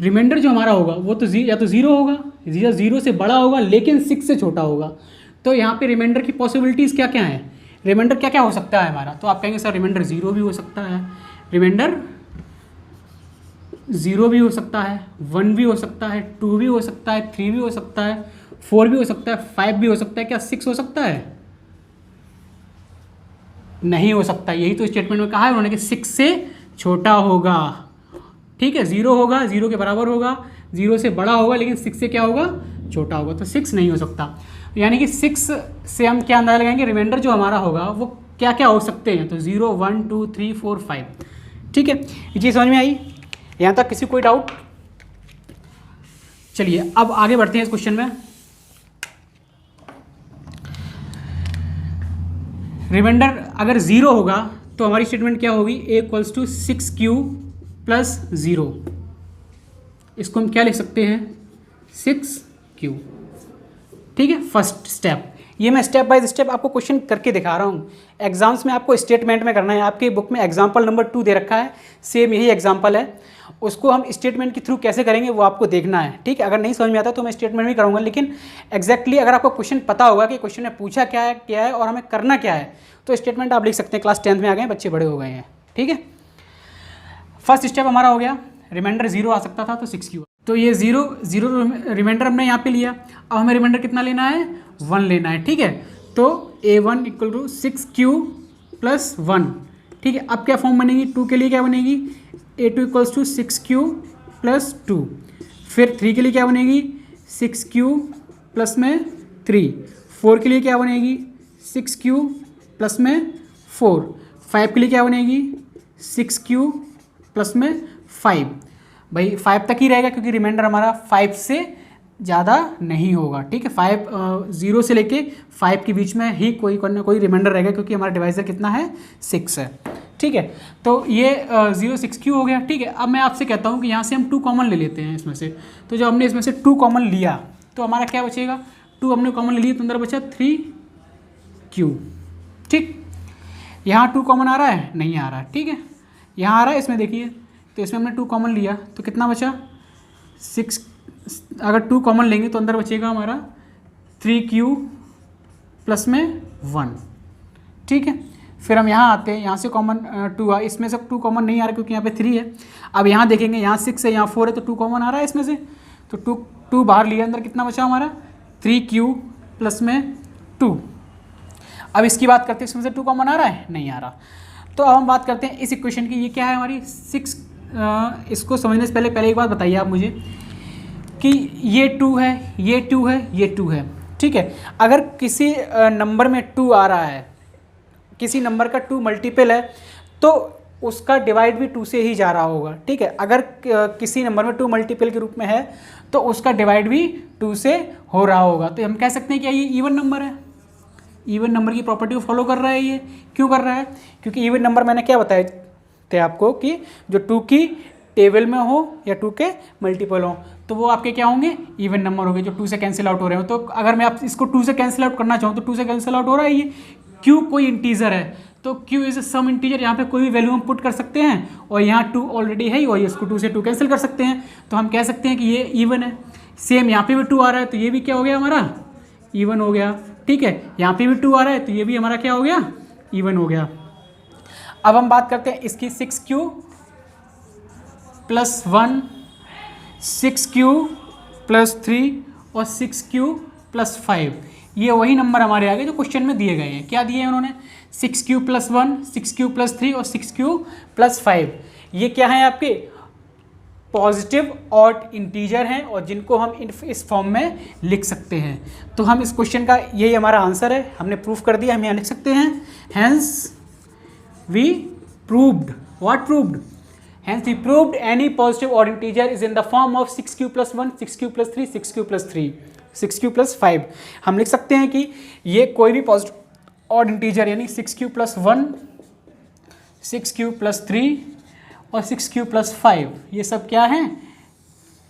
रिमाइंडर जो हमारा होगा वो तो या तो 0 होगा, या 0 से बड़ा होगा लेकिन 6 से छोटा होगा। तो यहाँ पे रिमाइंडर की पॉसिबिलिटीज़ क्या क्या हैं, रिमाइंडर क्या क्या हो सकता है हमारा। तो आप कहेंगे सर रिमाइंडर 0 भी हो सकता है, रिमाइंडर 0 भी हो सकता है, 1 भी हो सकता है, 2 भी हो सकता है, 3 भी हो सकता है, 4 भी हो सकता है, 5 भी हो सकता है। क्या 6 हो सकता है, नहीं हो सकता। यही तो स्टेटमेंट में कहा है उन्होंने कि 6 से छोटा होगा। ठीक है, 0 होगा, 0 के बराबर होगा, 0 से बड़ा होगा, लेकिन 6 से क्या होगा, छोटा होगा। तो 6 नहीं हो सकता। यानी कि 6 से हम क्या अंदाजा लगाएंगे, रिमाइंडर जो हमारा होगा वो क्या क्या हो सकते हैं। तो 0 1 2 3 4 5। ठीक है, ये चीज़ समझ में आई, यहाँ तक किसी कोई डाउट। चलिए अब आगे बढ़ते हैं इस क्वेश्चन में। रिमाइंडर अगर 0 होगा तो हमारी स्टेटमेंट क्या होगी, a = 6q + 0। इसको हम क्या लिख सकते हैं, 6q। ठीक है, फर्स्ट स्टेप। ये मैं स्टेप बाय स्टेप आपको क्वेश्चन करके दिखा रहा हूँ। एग्जाम्स में आपको स्टेटमेंट में करना है। आपकी बुक में एग्जाम्पल नंबर 2 दे रखा है, सेम यही एग्जाम्पल है। उसको हम स्टेटमेंट के थ्रू कैसे करेंगे वो आपको देखना है। ठीक है, अगर नहीं समझ में आता तो मैं स्टेटमेंट भी करूँगा, लेकिन एग्जैक्टली अगर आपको क्वेश्चन पता होगा कि क्वेश्चन में पूछा क्या है और हमें करना क्या है, तो स्टेटमेंट आप लिख सकते हैं। क्लास 10th में आ गए, बच्चे बड़े हो गए हैं। ठीक है, फर्स्ट स्टेप हमारा हो गया, रिमाइंडर 0 आ सकता था तो 6q। तो ये 0 रिमाइंडर हमने यहाँ पे लिया। अब हमें रिमाइंडर कितना लेना है, 1 लेना है। ठीक है, तो a1 = 6q + 1। ठीक है, अब क्या फॉर्म बनेगी, 2 के लिए क्या बनेगी, a2 = 6q + 2। फिर 3 के लिए क्या बनेगी, 6q + में 3। 4 के लिए क्या बनेगी, 6q + में 4। 5 के लिए क्या बनेगी, 6q + में 5। भाई 5 तक ही रहेगा क्योंकि रिमाइंडर हमारा 5 से ज़्यादा नहीं होगा। ठीक है, 0 से लेके 5 के बीच में ही कोई ना कोई रिमाइंडर रहेगा, क्योंकि हमारा डिवाइजर कितना है, 6 है। ठीक है, तो ये 0 6q हो गया। ठीक है, अब मैं आपसे कहता हूँ कि यहाँ से हम 2 कॉमन ले लेते हैं इसमें से। तो जो हमने इसमें से 2 कॉमन लिया, तो हमारा क्या बचेगा, 2 हमने कॉमन ले लिया तो अंदर बचा 3q। ठीक, यहाँ 2 कॉमन आ रहा है, नहीं आ रहा, ठीक है, यहाँ आ रहा है इसमें देखिए, तो इसमें हमने 2 कॉमन लिया तो कितना बचा 6। अगर 2 कॉमन लेंगे तो अंदर बचेगा हमारा 3q प्लस में 1। ठीक है, फिर हम यहाँ आते हैं, यहाँ से कॉमन 2 आ, इसमें से 2 कॉमन नहीं आ रहा क्योंकि यहाँ पे 3 है। अब यहाँ देखेंगे, यहाँ 6 है, यहाँ 4 है, तो 2 कॉमन आ रहा है इसमें से, तो 2 बाहर लिया, अंदर कितना बचा हमारा 3q प्लस में 2। अब इसकी बात करते हैं, इसमें से 2 कॉमन आ रहा है, नहीं आ रहा। तो अब हम बात करते हैं इस इक्वेशन की, ये क्या है हमारी 6। इसको समझने से पहले एक बात बताइए आप मुझे कि ये 2 है, ये 2 है, ये 2 है। ठीक है, अगर किसी नंबर में 2 आ रहा है, किसी नंबर का 2 मल्टीपल है, तो उसका डिवाइड भी 2 से ही जा रहा होगा। ठीक है, अगर किसी नंबर में 2 मल्टीपल के रूप में है तो उसका डिवाइड भी 2 से हो रहा होगा। तो हम कह सकते हैं कि ये इवन नंबर है, इवन नंबर की प्रॉपर्टी को फॉलो कर रहा है। ये क्यों कर रहा है, क्योंकि इवन नंबर मैंने क्या बताए थे आपको कि जो 2 की टेबल में हो या 2 के मल्टीपल हो तो वो आपके क्या होंगे, इवन नंबर होंगे, जो 2 से कैंसिल आउट हो रहे हो। तो अगर मैं आप इसको 2 से कैंसिल आउट करना चाहूँ तो 2 से कैंसिल आउट हो रहा है ये। q कोई इंटीजर है तो q इज सम इंटीजर, यहाँ पे कोई भी वैल्यू हम पुट कर सकते हैं और यहाँ 2 ऑलरेडी है और इसको 2 से 2 कैंसिल कर सकते हैं, तो हम कह सकते हैं कि ये इवन है। सेम यहाँ पे भी 2 आ रहा है तो ये भी क्या हो गया हमारा, इवन हो गया। ठीक है, यहाँ पे भी 2 आ रहा है तो ये भी हमारा क्या हो गया, इवन हो गया। अब हम बात करते हैं इसकी 6q प्लस 1, 6q प्लस 3 और 6q प्लस 5। ये वही नंबर हमारे आगे जो क्वेश्चन में दिए गए हैं। क्या दिए हैं उन्होंने, 6q प्लस 1, 6q प्लस 3 और 6q प्लस 5। ये क्या है आपके पॉजिटिव ऑड इंटीजर हैं और जिनको हम इस फॉर्म में लिख सकते हैं। तो हम इस क्वेश्चन का यही हमारा आंसर है, हमने प्रूफ कर दिया, हम यहाँ लिख सकते हैं hence we proved, what proved, hence we proved any positive odd integer is in the form of 6q plus 1, 6q plus 3, 6q plus 3, 6q plus 5। हम लिख सकते हैं कि ये कोई भी पॉजिटिव ऑड इंटीजर यानी 6q प्लस 1, 6q प्लस 3 और 6q प्लस 5, ये सब क्या हैं,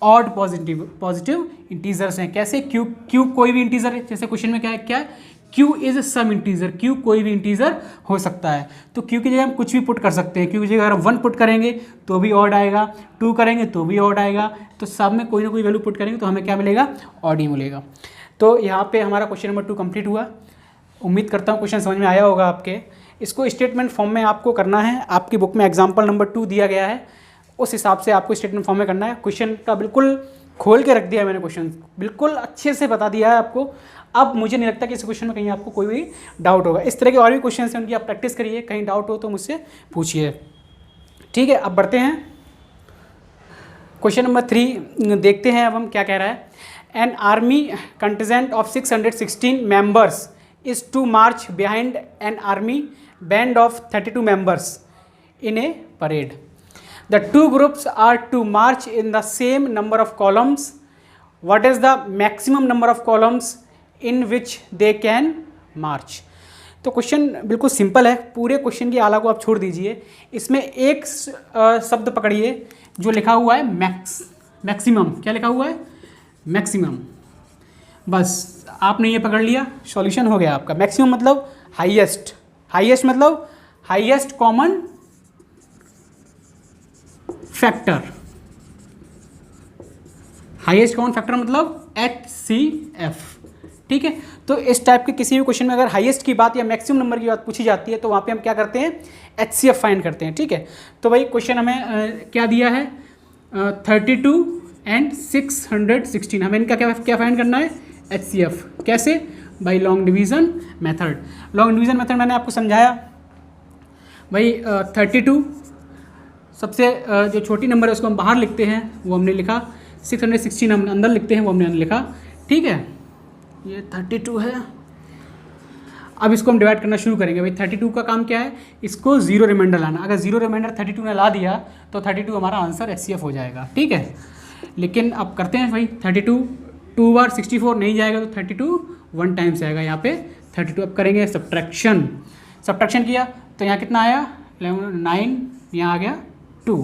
ऑड पॉजिटिव इंटीजर्स हैं। कैसे, q कोई भी इंटीजर है, जैसे क्वेश्चन में क्या है q is some integer, q कोई भी इंटीजर हो सकता है। तो q की जगह हम कुछ भी पुट कर सकते हैं, q की जगह अगर हम 1 पुट करेंगे तो भी ऑड आएगा, 2 करेंगे तो भी ऑड आएगा, तो सब में कोई ना कोई वैल्यू पुट करेंगे तो हमें क्या मिलेगा, ऑड ही मिलेगा। तो यहाँ पे हमारा क्वेश्चन नंबर 2 कंप्लीट हुआ। उम्मीद करता हूँ क्वेश्चन समझ में आया होगा आपके। इसको स्टेटमेंट फॉर्म में आपको करना है, आपकी बुक में एग्जाम्पल नंबर 2 दिया गया है, उस हिसाब से आपको स्टेटमेंट फॉर्म में करना है। क्वेश्चन का बिल्कुल खोल के रख दिया है मैंने, क्वेश्चन बिल्कुल अच्छे से बता दिया है आपको। अब मुझे नहीं लगता कि इस क्वेश्चन में कहीं आपको कोई भी डाउट होगा। इस तरह के और भी क्वेश्चन हैं उनकी आप प्रैक्टिस करिए, कहीं डाउट हो तो मुझसे पूछिए। ठीक है, अब बढ़ते हैं क्वेश्चन नंबर 3 देखते हैं अब हम क्या कह रहा है। An army contingent of 616 members is to march behind an army band of 32 members in a parade. The two groups are to march in the same number of columns. What is the maximum number of columns in which they can march? तो question बिल्कुल simple है, पूरे question की आला को आप छोड़ दीजिए, इसमें एक शब्द पकड़िए जो लिखा हुआ है मैक्सिमम। क्या लिखा हुआ है, मैक्सिमम। बस आपने ये पकड़ लिया, सॉल्यूशन हो गया आपका। मैक्सिमम मतलब हाईएस्ट, हाईएस्ट मतलब highest common factor, highest common factor मतलब HCF। ठीक है, तो इस टाइप के किसी भी क्वेश्चन में अगर हाईएस्ट की बात या मैक्सिमम नंबर की बात पूछी जाती है तो वहाँ पे हम क्या करते हैं, HCF फाइंड करते हैं। ठीक है, तो भाई क्वेश्चन हमें क्या दिया है, 32 एंड 616, हमें इनका क्या फाइंड करना है, HCF। कैसे, by long division method. Long division method मैंने आपको समझाया भाई। 32 सबसे जो छोटी नंबर है उसको हम बाहर लिखते हैं, वो हमने लिखा। 616 हम अंदर लिखते हैं, वो हमने लिखा। ठीक है, ये 32 है। अब इसको हम डिवाइड करना शुरू करेंगे। भाई 32 का काम क्या है, इसको जीरो रिमाइंडर लाना। अगर जीरो रिमाइंडर 32 ने ला दिया तो 32 हमारा आंसर HCF हो जाएगा। ठीक है, लेकिन अब करते हैं भाई 32 2 बार 64 नहीं जाएगा तो 32 1 टाइम्स आएगा यहाँ पे 32। अब करेंगे सब्ट्रैक्शन किया तो यहाँ कितना आया 9, यहाँ आ गया 2,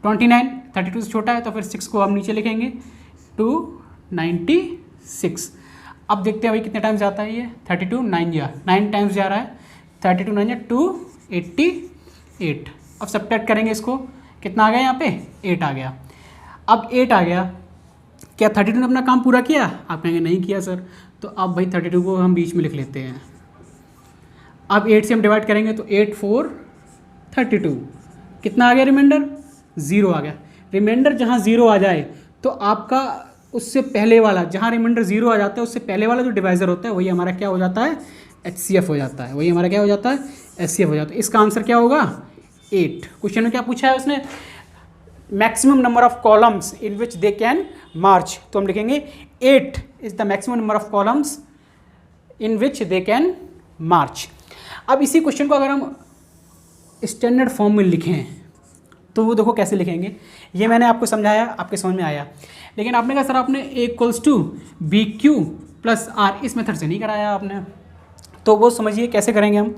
29 32 से छोटा है तो फिर 6 को हम नीचे लिखेंगे 296। 6। अब देखते हैं भाई कितने टाइम्स जाता है ये 32, 9 टाइम्स जा रहा है। 32 9 288। अब सब्ट्रैक्ट करेंगे इसको, कितना आ गया यहाँ पे 8 आ गया। अब 8 आ गया, क्या 32 ने अपना काम पूरा किया? आप कहेंगे नहीं किया सर। तो अब भाई 32 को हम बीच में लिख लेते हैं। अब 8 से हम डिवाइड करेंगे तो 8 4 32, कितना आ गया रिमाइंडर? 0 आ गया। रिमाइंडर जहाँ 0 आ जाए तो आपका उससे पहले वाला, जहाँ रिमाइंडर 0 आ जाता है उससे पहले वाला जो डिवाइज़र होता है वही हमारा क्या हो जाता है? HCF हो जाता है। वही हमारा क्या हो जाता है? HCF हो जाता है। इसका आंसर क्या होगा? 8। क्वेश्चन में क्या पूछा है उसने? Maximum number of columns in which they can march. तो हम लिखेंगे 8 is the maximum number of columns in which they can march. अब इसी क्वेश्चन को अगर हम स्टैंडर्ड फॉर्म में लिखें तो वो देखो कैसे लिखेंगे। ये मैंने आपको समझाया, आपके समझ में आया। लेकिन आपने कहा सर आपने A=BQ + R इस मेथड से नहीं कराया आपने, तो वो समझिए कैसे करेंगे हम।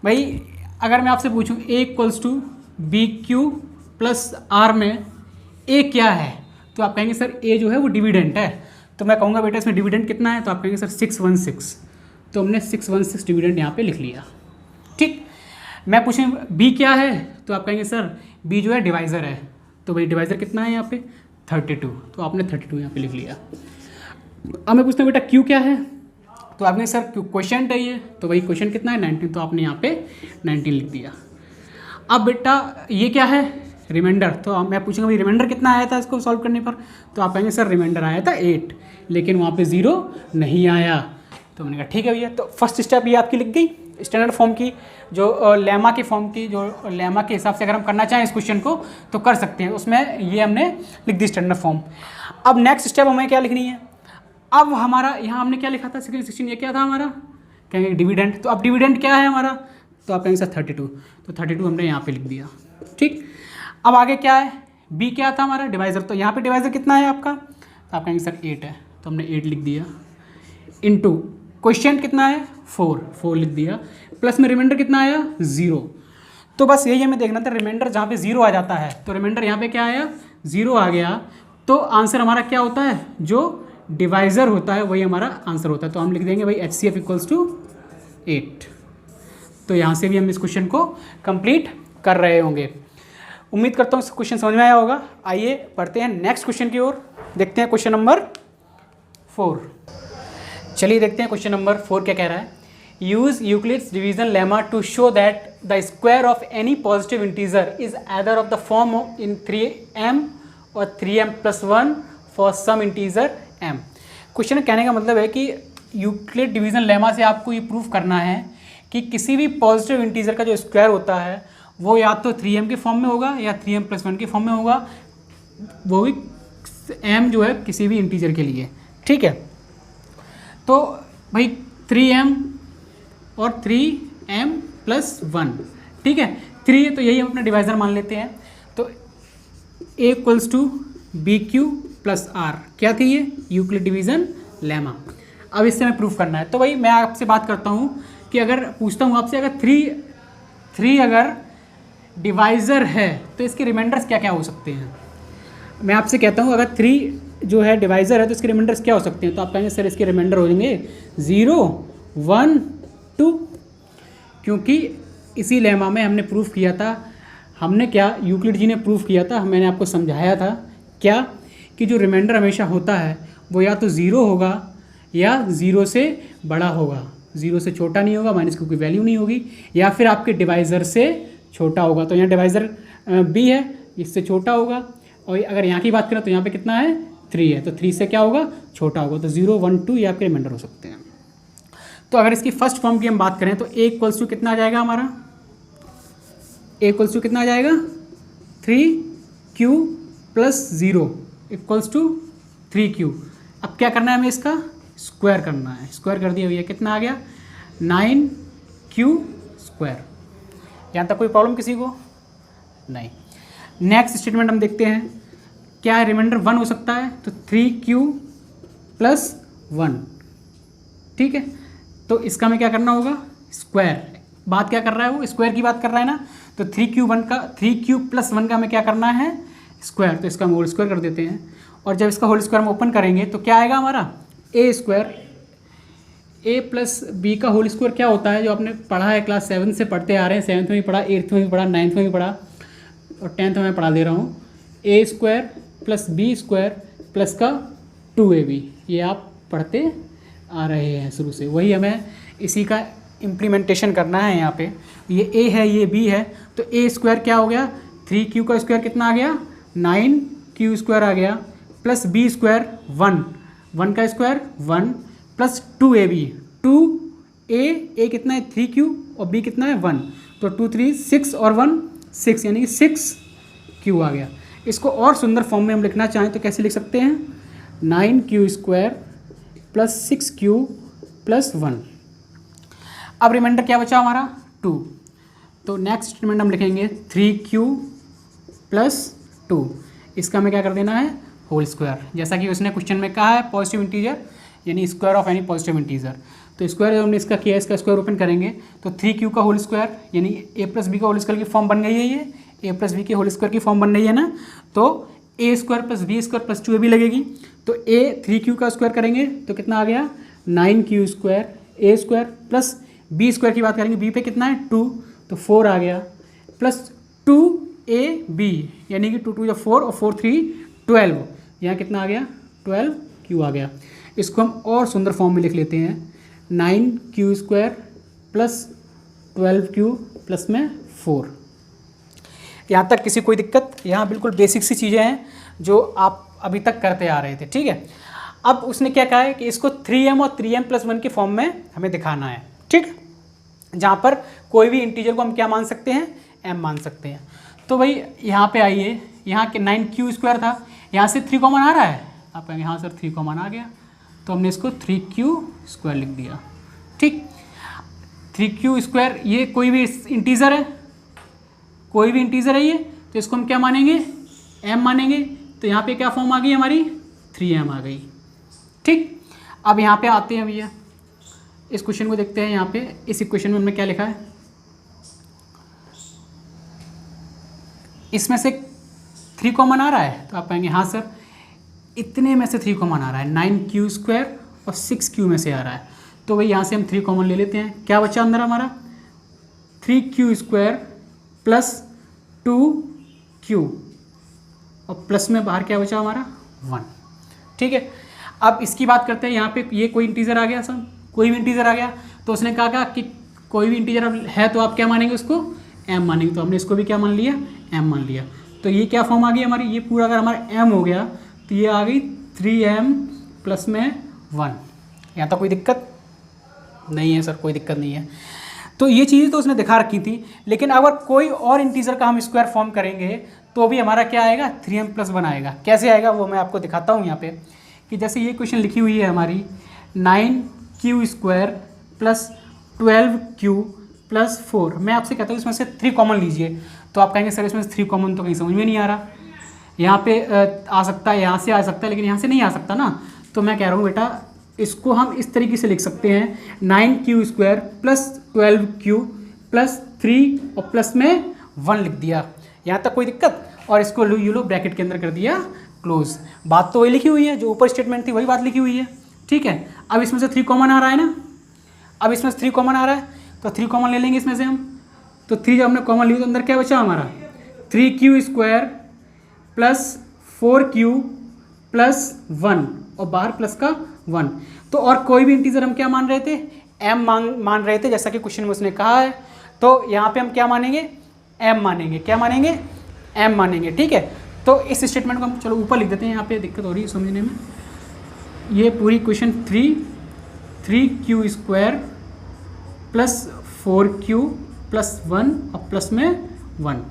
भाई अगर मैं आपसे पूछूं A=BQ + R में A क्या है, तो आप कहेंगे सर A जो है वो डिविडेंट है। तो मैं कहूँगा बेटा इसमें डिविडेंट कितना है, तो आप कहेंगे सर 616। तो हमने 616 डिविडेंट यहाँ पे लिख लिया। ठीक, मैं पूछूँ B क्या है, तो आप कहेंगे सर B जो है डिवाइज़र है। तो भाई डिवाइज़र कितना है यहाँ पे 32, तो आपने 32 यहाँ पे लिख लिया। अब मैं पूछता हूँ बेटा Q क्या है, तो आपने सर क्वेश्चन है ये, तो भाई क्वेश्चन कितना है 19, तो आपने यहाँ पे 19 लिख दिया। अब बेटा ये क्या है रिमाइंडर, तो मैं पूछूंगा भाई रिमाइंडर कितना आया था इसको सॉल्व करने पर, तो आप कहेंगे सर रिमाइंडर आया था 8, लेकिन वहाँ पे 0 नहीं आया। तो हमने कहा ठीक है भैया। तो फर्स्ट स्टेप ये आपकी लिख गई स्टैंडर्ड फॉर्म की, जो लेमा के फॉर्म की, जो लेमा के हिसाब से अगर हम करना चाहें इस क्वेश्चन को तो कर सकते हैं। उसमें ये हमने लिख दी स्टैंडर्ड फॉर्म। अब नेक्स्ट स्टेप हमें क्या लिखनी है, अब हमारा यहाँ हमने क्या लिखा था 16 ये क्या था हमारा, कहेंगे डिविडेंट। तो अब डिविडेंट क्या है हमारा, तो आप कहेंगे सर 32, तो 32 हमने यहाँ पे लिख दिया। ठीक, अब आगे क्या है, बी क्या था हमारा डिवाइज़र, तो यहाँ पे डिवाइज़र कितना है आपका, तो आप कहेंगे सर 8 है, तो हमने 8 लिख दिया। इनटू क्वेश्चन कितना है 4 लिख दिया, प्लस में रिमाइंडर कितना आया 0। तो बस यही हमें देखना था, रिमाइंडर जहाँ पे 0 आ जाता है तो रिमाइंडर यहाँ पे क्या आया 0 आ गया, तो आंसर हमारा क्या होता है, जो डिवाइज़र होता है वही हमारा आंसर होता है। तो हम लिख देंगे भाई HCF = 8। तो यहाँ से भी हम इस क्वेश्चन को कंप्लीट कर रहे होंगे। उम्मीद करता हूँ इस क्वेश्चन समझ में आया होगा। आइए पढ़ते हैं नेक्स्ट क्वेश्चन की ओर, देखते हैं क्वेश्चन नंबर 4। चलिए देखते हैं क्वेश्चन नंबर 4 क्या कह रहा है। Use Euclid's division lemma to show that the square of any positive integer is either of the form in 3m और 3m+1 for some integer m। क्वेश्चन कहने का मतलब है कि यूक्लिड डिवीजन लेमा से आपको ये प्रूफ करना है कि किसी भी पॉजिटिव इंटीजर का जो स्क्वायर होता है वो या तो 3m के फॉर्म में होगा या 3m+1 के फॉर्म में होगा, वो भी m जो है किसी भी इंटीजर के लिए। ठीक है, तो भाई 3m और 3m+1, ठीक है 3 है तो यही हम अपना डिवाइज़र मान लेते हैं। तो A=BQ + R क्या थी ये, यूक्लिड डिवीज़न लेमा। अब इससे हमें प्रूफ करना है। तो भाई मैं आपसे बात करता हूँ कि अगर पूछता हूँ आपसे, अगर 3 अगर डिवाइज़र है तो इसके रिमाइंडर्स क्या क्या हो सकते हैं। मैं आपसे कहता हूँ अगर 3 जो है डिवाइज़र है तो इसके रिमाइंडर्स क्या हो सकते हैं, तो आप कहेंगे सर इसके रिमाइंडर हो जाएंगे 0 1 2, क्योंकि इसी लेमा में हमने प्रूफ किया था, हमने क्या यूक्लिड जी ने प्रूफ किया था, मैंने आपको समझाया था क्या, कि जो रिमाइंडर हमेशा होता है वो या तो 0 होगा या 0 से बड़ा होगा, 0 से छोटा नहीं होगा, माइनस की कोई वैल्यू नहीं होगी, या फिर आपके डिवाइज़र से छोटा होगा। तो यहाँ डिवाइज़र B है, इससे छोटा होगा। और अगर यहाँ की बात करें तो यहाँ पे कितना है 3 है, तो 3 से क्या होगा छोटा होगा। तो 0 1 2 ये आपके रिमाइंडर हो सकते हैं। तो अगर इसकी फर्स्ट फॉर्म की हम बात करें तो A= कितना आ जाएगा हमारा, A= कितना आ जाएगा 3q + 0 = 3q। अब क्या करना है हमें, इसका स्क्वायर करना है। स्क्वायर कर दिया भैया, कितना आ गया 9q²। यहाँ तक कोई प्रॉब्लम किसी को नहीं। नेक्स्ट स्टेटमेंट हम देखते हैं, क्या है रिमाइंडर 1 हो सकता है, तो 3q + 1। ठीक है, तो इसका हमें क्या करना होगा स्क्वायर। बात क्या कर रहा है वो, स्क्वायर की बात कर रहा है ना, तो 3q + 1 का हमें क्या करना है स्क्वायर। तो इसका हम होल स्क्वायर कर देते हैं, और जब इसका होल स्क्वायर हम ओपन करेंगे तो क्या आएगा हमारा ए स्क्वायर, ए प्लस बी का होल स्क्वायर क्या होता है, जो आपने पढ़ा है क्लास 7 से पढ़ते आ रहे हैं, 7th में भी पढ़ा, 8th में भी पढ़ा, 9th में भी पढ़ा और 10th में मैं पढ़ा दे रहा हूँ। A square plus B square plus का 2ab, ये आप पढ़ते आ रहे हैं शुरू से, वही हमें इसी का इम्प्लीमेंटेशन करना है। यहाँ पे ये a है, ये b है, तो a स्क्वायर क्या हो गया, 3q का स्क्वायर कितना आ गया, 9q स्क्वायर आ गया, प्लस b स्क्वायर 1 का स्क्वायर 1 प्लस 2ab, 2a कितना है 3q और b कितना है 1, तो 2 3 6 और 1 6, यानी कि 6q आ गया। इसको और सुंदर फॉर्म में हम लिखना चाहें तो कैसे लिख सकते हैं, 9q square plus 6q plus 1। अब रिमाइंडर क्या बचा हमारा 2, तो नेक्स्ट स्टेटमेंट हम लिखेंगे 3q प्लस 2, इसका हमें क्या कर देना है होल स्क्वायर, जैसा कि उसने क्वेश्चन में कहा है पॉजिटिव इंटीजर यानी square of any positive integer. तो स्क्वायर हमने इसका किया, इसका स्क्वायर ओपन करेंगे तो 3q का होल स्क्वायर यानी a प्लस बी का होल स्क्वायर की फॉर्म बन गई है, ये a प्लस बी के होल स्क्वायर की फॉर्म बन रही है ना, तो a square plus B square plus 2ab लगेगी, तो a 3q का स्क्वायर करेंगे तो कितना आ गया 9q square, a square plus b square की बात करेंगे, b पे कितना है 2 तो 4 आ गया, प्लस 2ab यानी कि 2 2 या 4 और 4 3 12, यहाँ कितना आ गया 12q आ गया। इसको हम और सुंदर फॉर्म में लिख लेते हैं, 9q square plus 12q plus में 4। यहाँ तक किसी कोई दिक्कत, यहाँ बिल्कुल बेसिक सी चीज़ें हैं जो आप अभी तक करते आ रहे थे, ठीक है। अब उसने क्या कहा है कि इसको 3m और 3m प्लस 1 के फॉर्म में हमें दिखाना है, ठीक, जहाँ पर कोई भी इंटीजर को हम क्या मान सकते हैं m मान सकते हैं। तो भाई यहाँ पे आइए, यहाँ के 9q स्क्वायर था, यहाँ से 3 कॉमन आ रहा है, आप कहेंगे हाँ सर 3 कॉमन आ गया, तो हमने इसको 3q स्क्वायर लिख दिया, ठीक। 3q स्क्वायर ये कोई भी इंटीजर है, कोई भी इंटीजर है ये, तो इसको हम क्या मानेंगे m मानेंगे, तो यहाँ पे क्या फॉर्म आ गई हमारी 3m आ गई, ठीक। अब यहाँ पे आते हैं भैया, इस क्वेश्चन को देखते हैं। यहाँ पे इस इक्वेशन में हमने क्या लिखा है, इसमें से 3 कॉमन आ रहा है, तो आप कहेंगे हाँ सर इतने में से 3 कॉमन आ रहा है, 9q स्क्वायर और 6q में से आ रहा है, तो भाई यहाँ से हम 3 कॉमन ले लेते हैं। क्या बचा अंदर हमारा 3q स्क्वायर प्लस 2q और प्लस में बाहर क्या बचा हमारा 1, ठीक है। अब इसकी बात करते हैं, यहाँ पे ये कोई इंटीजर आ गया, सब कोई भी इंटीजर आ गया, तो उसने कहा कि कोई भी इंटीजर है तो आप क्या मानेंगे उसको m मानेंगे, तो हमने इसको भी क्या मान लिया m मान लिया। तो ये क्या फॉर्म आ गई हमारी, ये पूरा अगर हमारा m हो गया तो ये आ गई 3m प्लस में 1। यहाँ तक कोई दिक्कत नहीं है सर, कोई दिक्कत नहीं है। तो ये चीज़ तो उसने दिखा रखी थी, लेकिन अगर कोई और इंटीजर का हम स्क्वायर फॉर्म करेंगे तो भी हमारा क्या आएगा 3m प्लस 1 आएगा। कैसे आएगा वो मैं आपको दिखाता हूँ यहाँ पे, कि जैसे ये क्वेश्चन लिखी हुई है हमारी 9q square plus 12q plus 4, मैं आपसे कहता हूँ इसमें से 3 कॉमन लीजिए, तो आप कहेंगे सर इसमें से 3 कॉमन तो कहीं समझ में नहीं आ रहा, यहाँ पे आ सकता है, यहाँ से आ सकता है, लेकिन यहाँ से नहीं आ सकता ना। तो मैं कह रहा हूँ बेटा इसको हम इस तरीके से लिख सकते हैं 9q square plus 12q plus 3 और प्लस में 1 लिख दिया। यहाँ तक कोई दिक्कत, और इसको यू लो ब्रैकेट के अंदर कर दिया क्लोज। बात तो वही लिखी हुई है, जो ऊपर स्टेटमेंट थी वही बात लिखी हुई है, ठीक है। अब इसमें से 3 कॉमन आ रहा है ना, अब इसमें से 3 कॉमन आ रहा है तो 3 कॉमन ले लेंगे इसमें से हम, तो 3 जब हमने कॉमन ली तो अंदर क्या बचा हमारा 3q square plus 4q plus 1 और बाहर प्लस का 1। तो और कोई भी इंटीजर हम क्या मान रहे थे m मान रहे थे, जैसा कि क्वेश्चन में उसने कहा है। तो यहाँ पे हम क्या मानेंगे m मानेंगे, क्या मानेंगे m मानेंगे, ठीक है। तो इस स्टेटमेंट को हम चलो ऊपर लिख देते हैं, यहाँ पे दिक्कत हो रही है समझने में। ये पूरी question 3q square plus 4q plus 1 और प्लस में 1,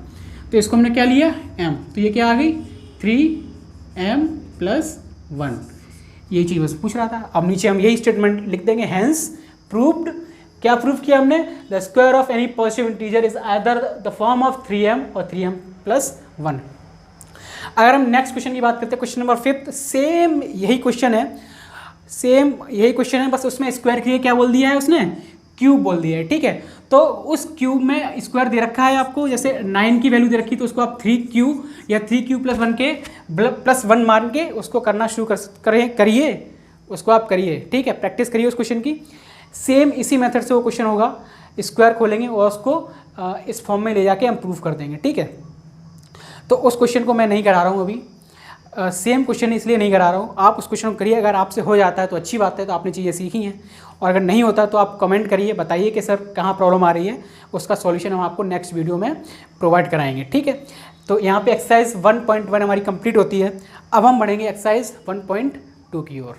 तो इसको हमने क्या लिया m, तो ये क्या आ गई 3m प्लस 1। ये चीज़ बस पूछ रहा था। अब नीचे हम यही स्टेटमेंट लिख देंगे, हैंस प्रूव्ड। क्या प्रूव किया हमने, the square of any positive integer is either the form of 3m और 3m प्लस 1। अगर हम नेक्स्ट क्वेश्चन की बात करते हैं, क्वेश्चन नंबर 5, सेम यही क्वेश्चन है, सेम यही क्वेश्चन है, बस उसमें स्क्वायर के लिए क्या बोल दिया है उसने क्यूब बोल दिया है, ठीक है। तो उस क्यूब में स्क्वायर दे रखा है आपको, जैसे 9 की वैल्यू दे रखी तो उसको आप 3q या 3q प्लस 1 के प्लस 1 मान के उसको करना शुरू करिए, उसको आप करिए, ठीक है, प्रैक्टिस करिए उस क्वेश्चन की। सेम इसी मेथड से वो क्वेश्चन होगा, स्क्वायर खोलेंगे और उसको इस फॉर्म में ले जाके हम प्रूफ कर देंगे, ठीक है। तो उस क्वेश्चन को मैं नहीं करा रहा हूँ अभी, सेम क्वेश्चन इसलिए नहीं करा रहा हूँ, आप उस क्वेश्चन को करिए। अगर आपसे हो जाता है तो अच्छी बात है, तो आपने चीज़ें सीखी हैं, और अगर नहीं होता तो आप कमेंट करिए, बताइए कि सर कहाँ प्रॉब्लम आ रही है, उसका सॉल्यूशन हम आपको नेक्स्ट वीडियो में प्रोवाइड कराएंगे, ठीक है। तो यहाँ पे एक्सरसाइज 1.1 हमारी कंप्लीट होती है। अब हम बढ़ेंगे एक्सरसाइज 1.2 की ओर।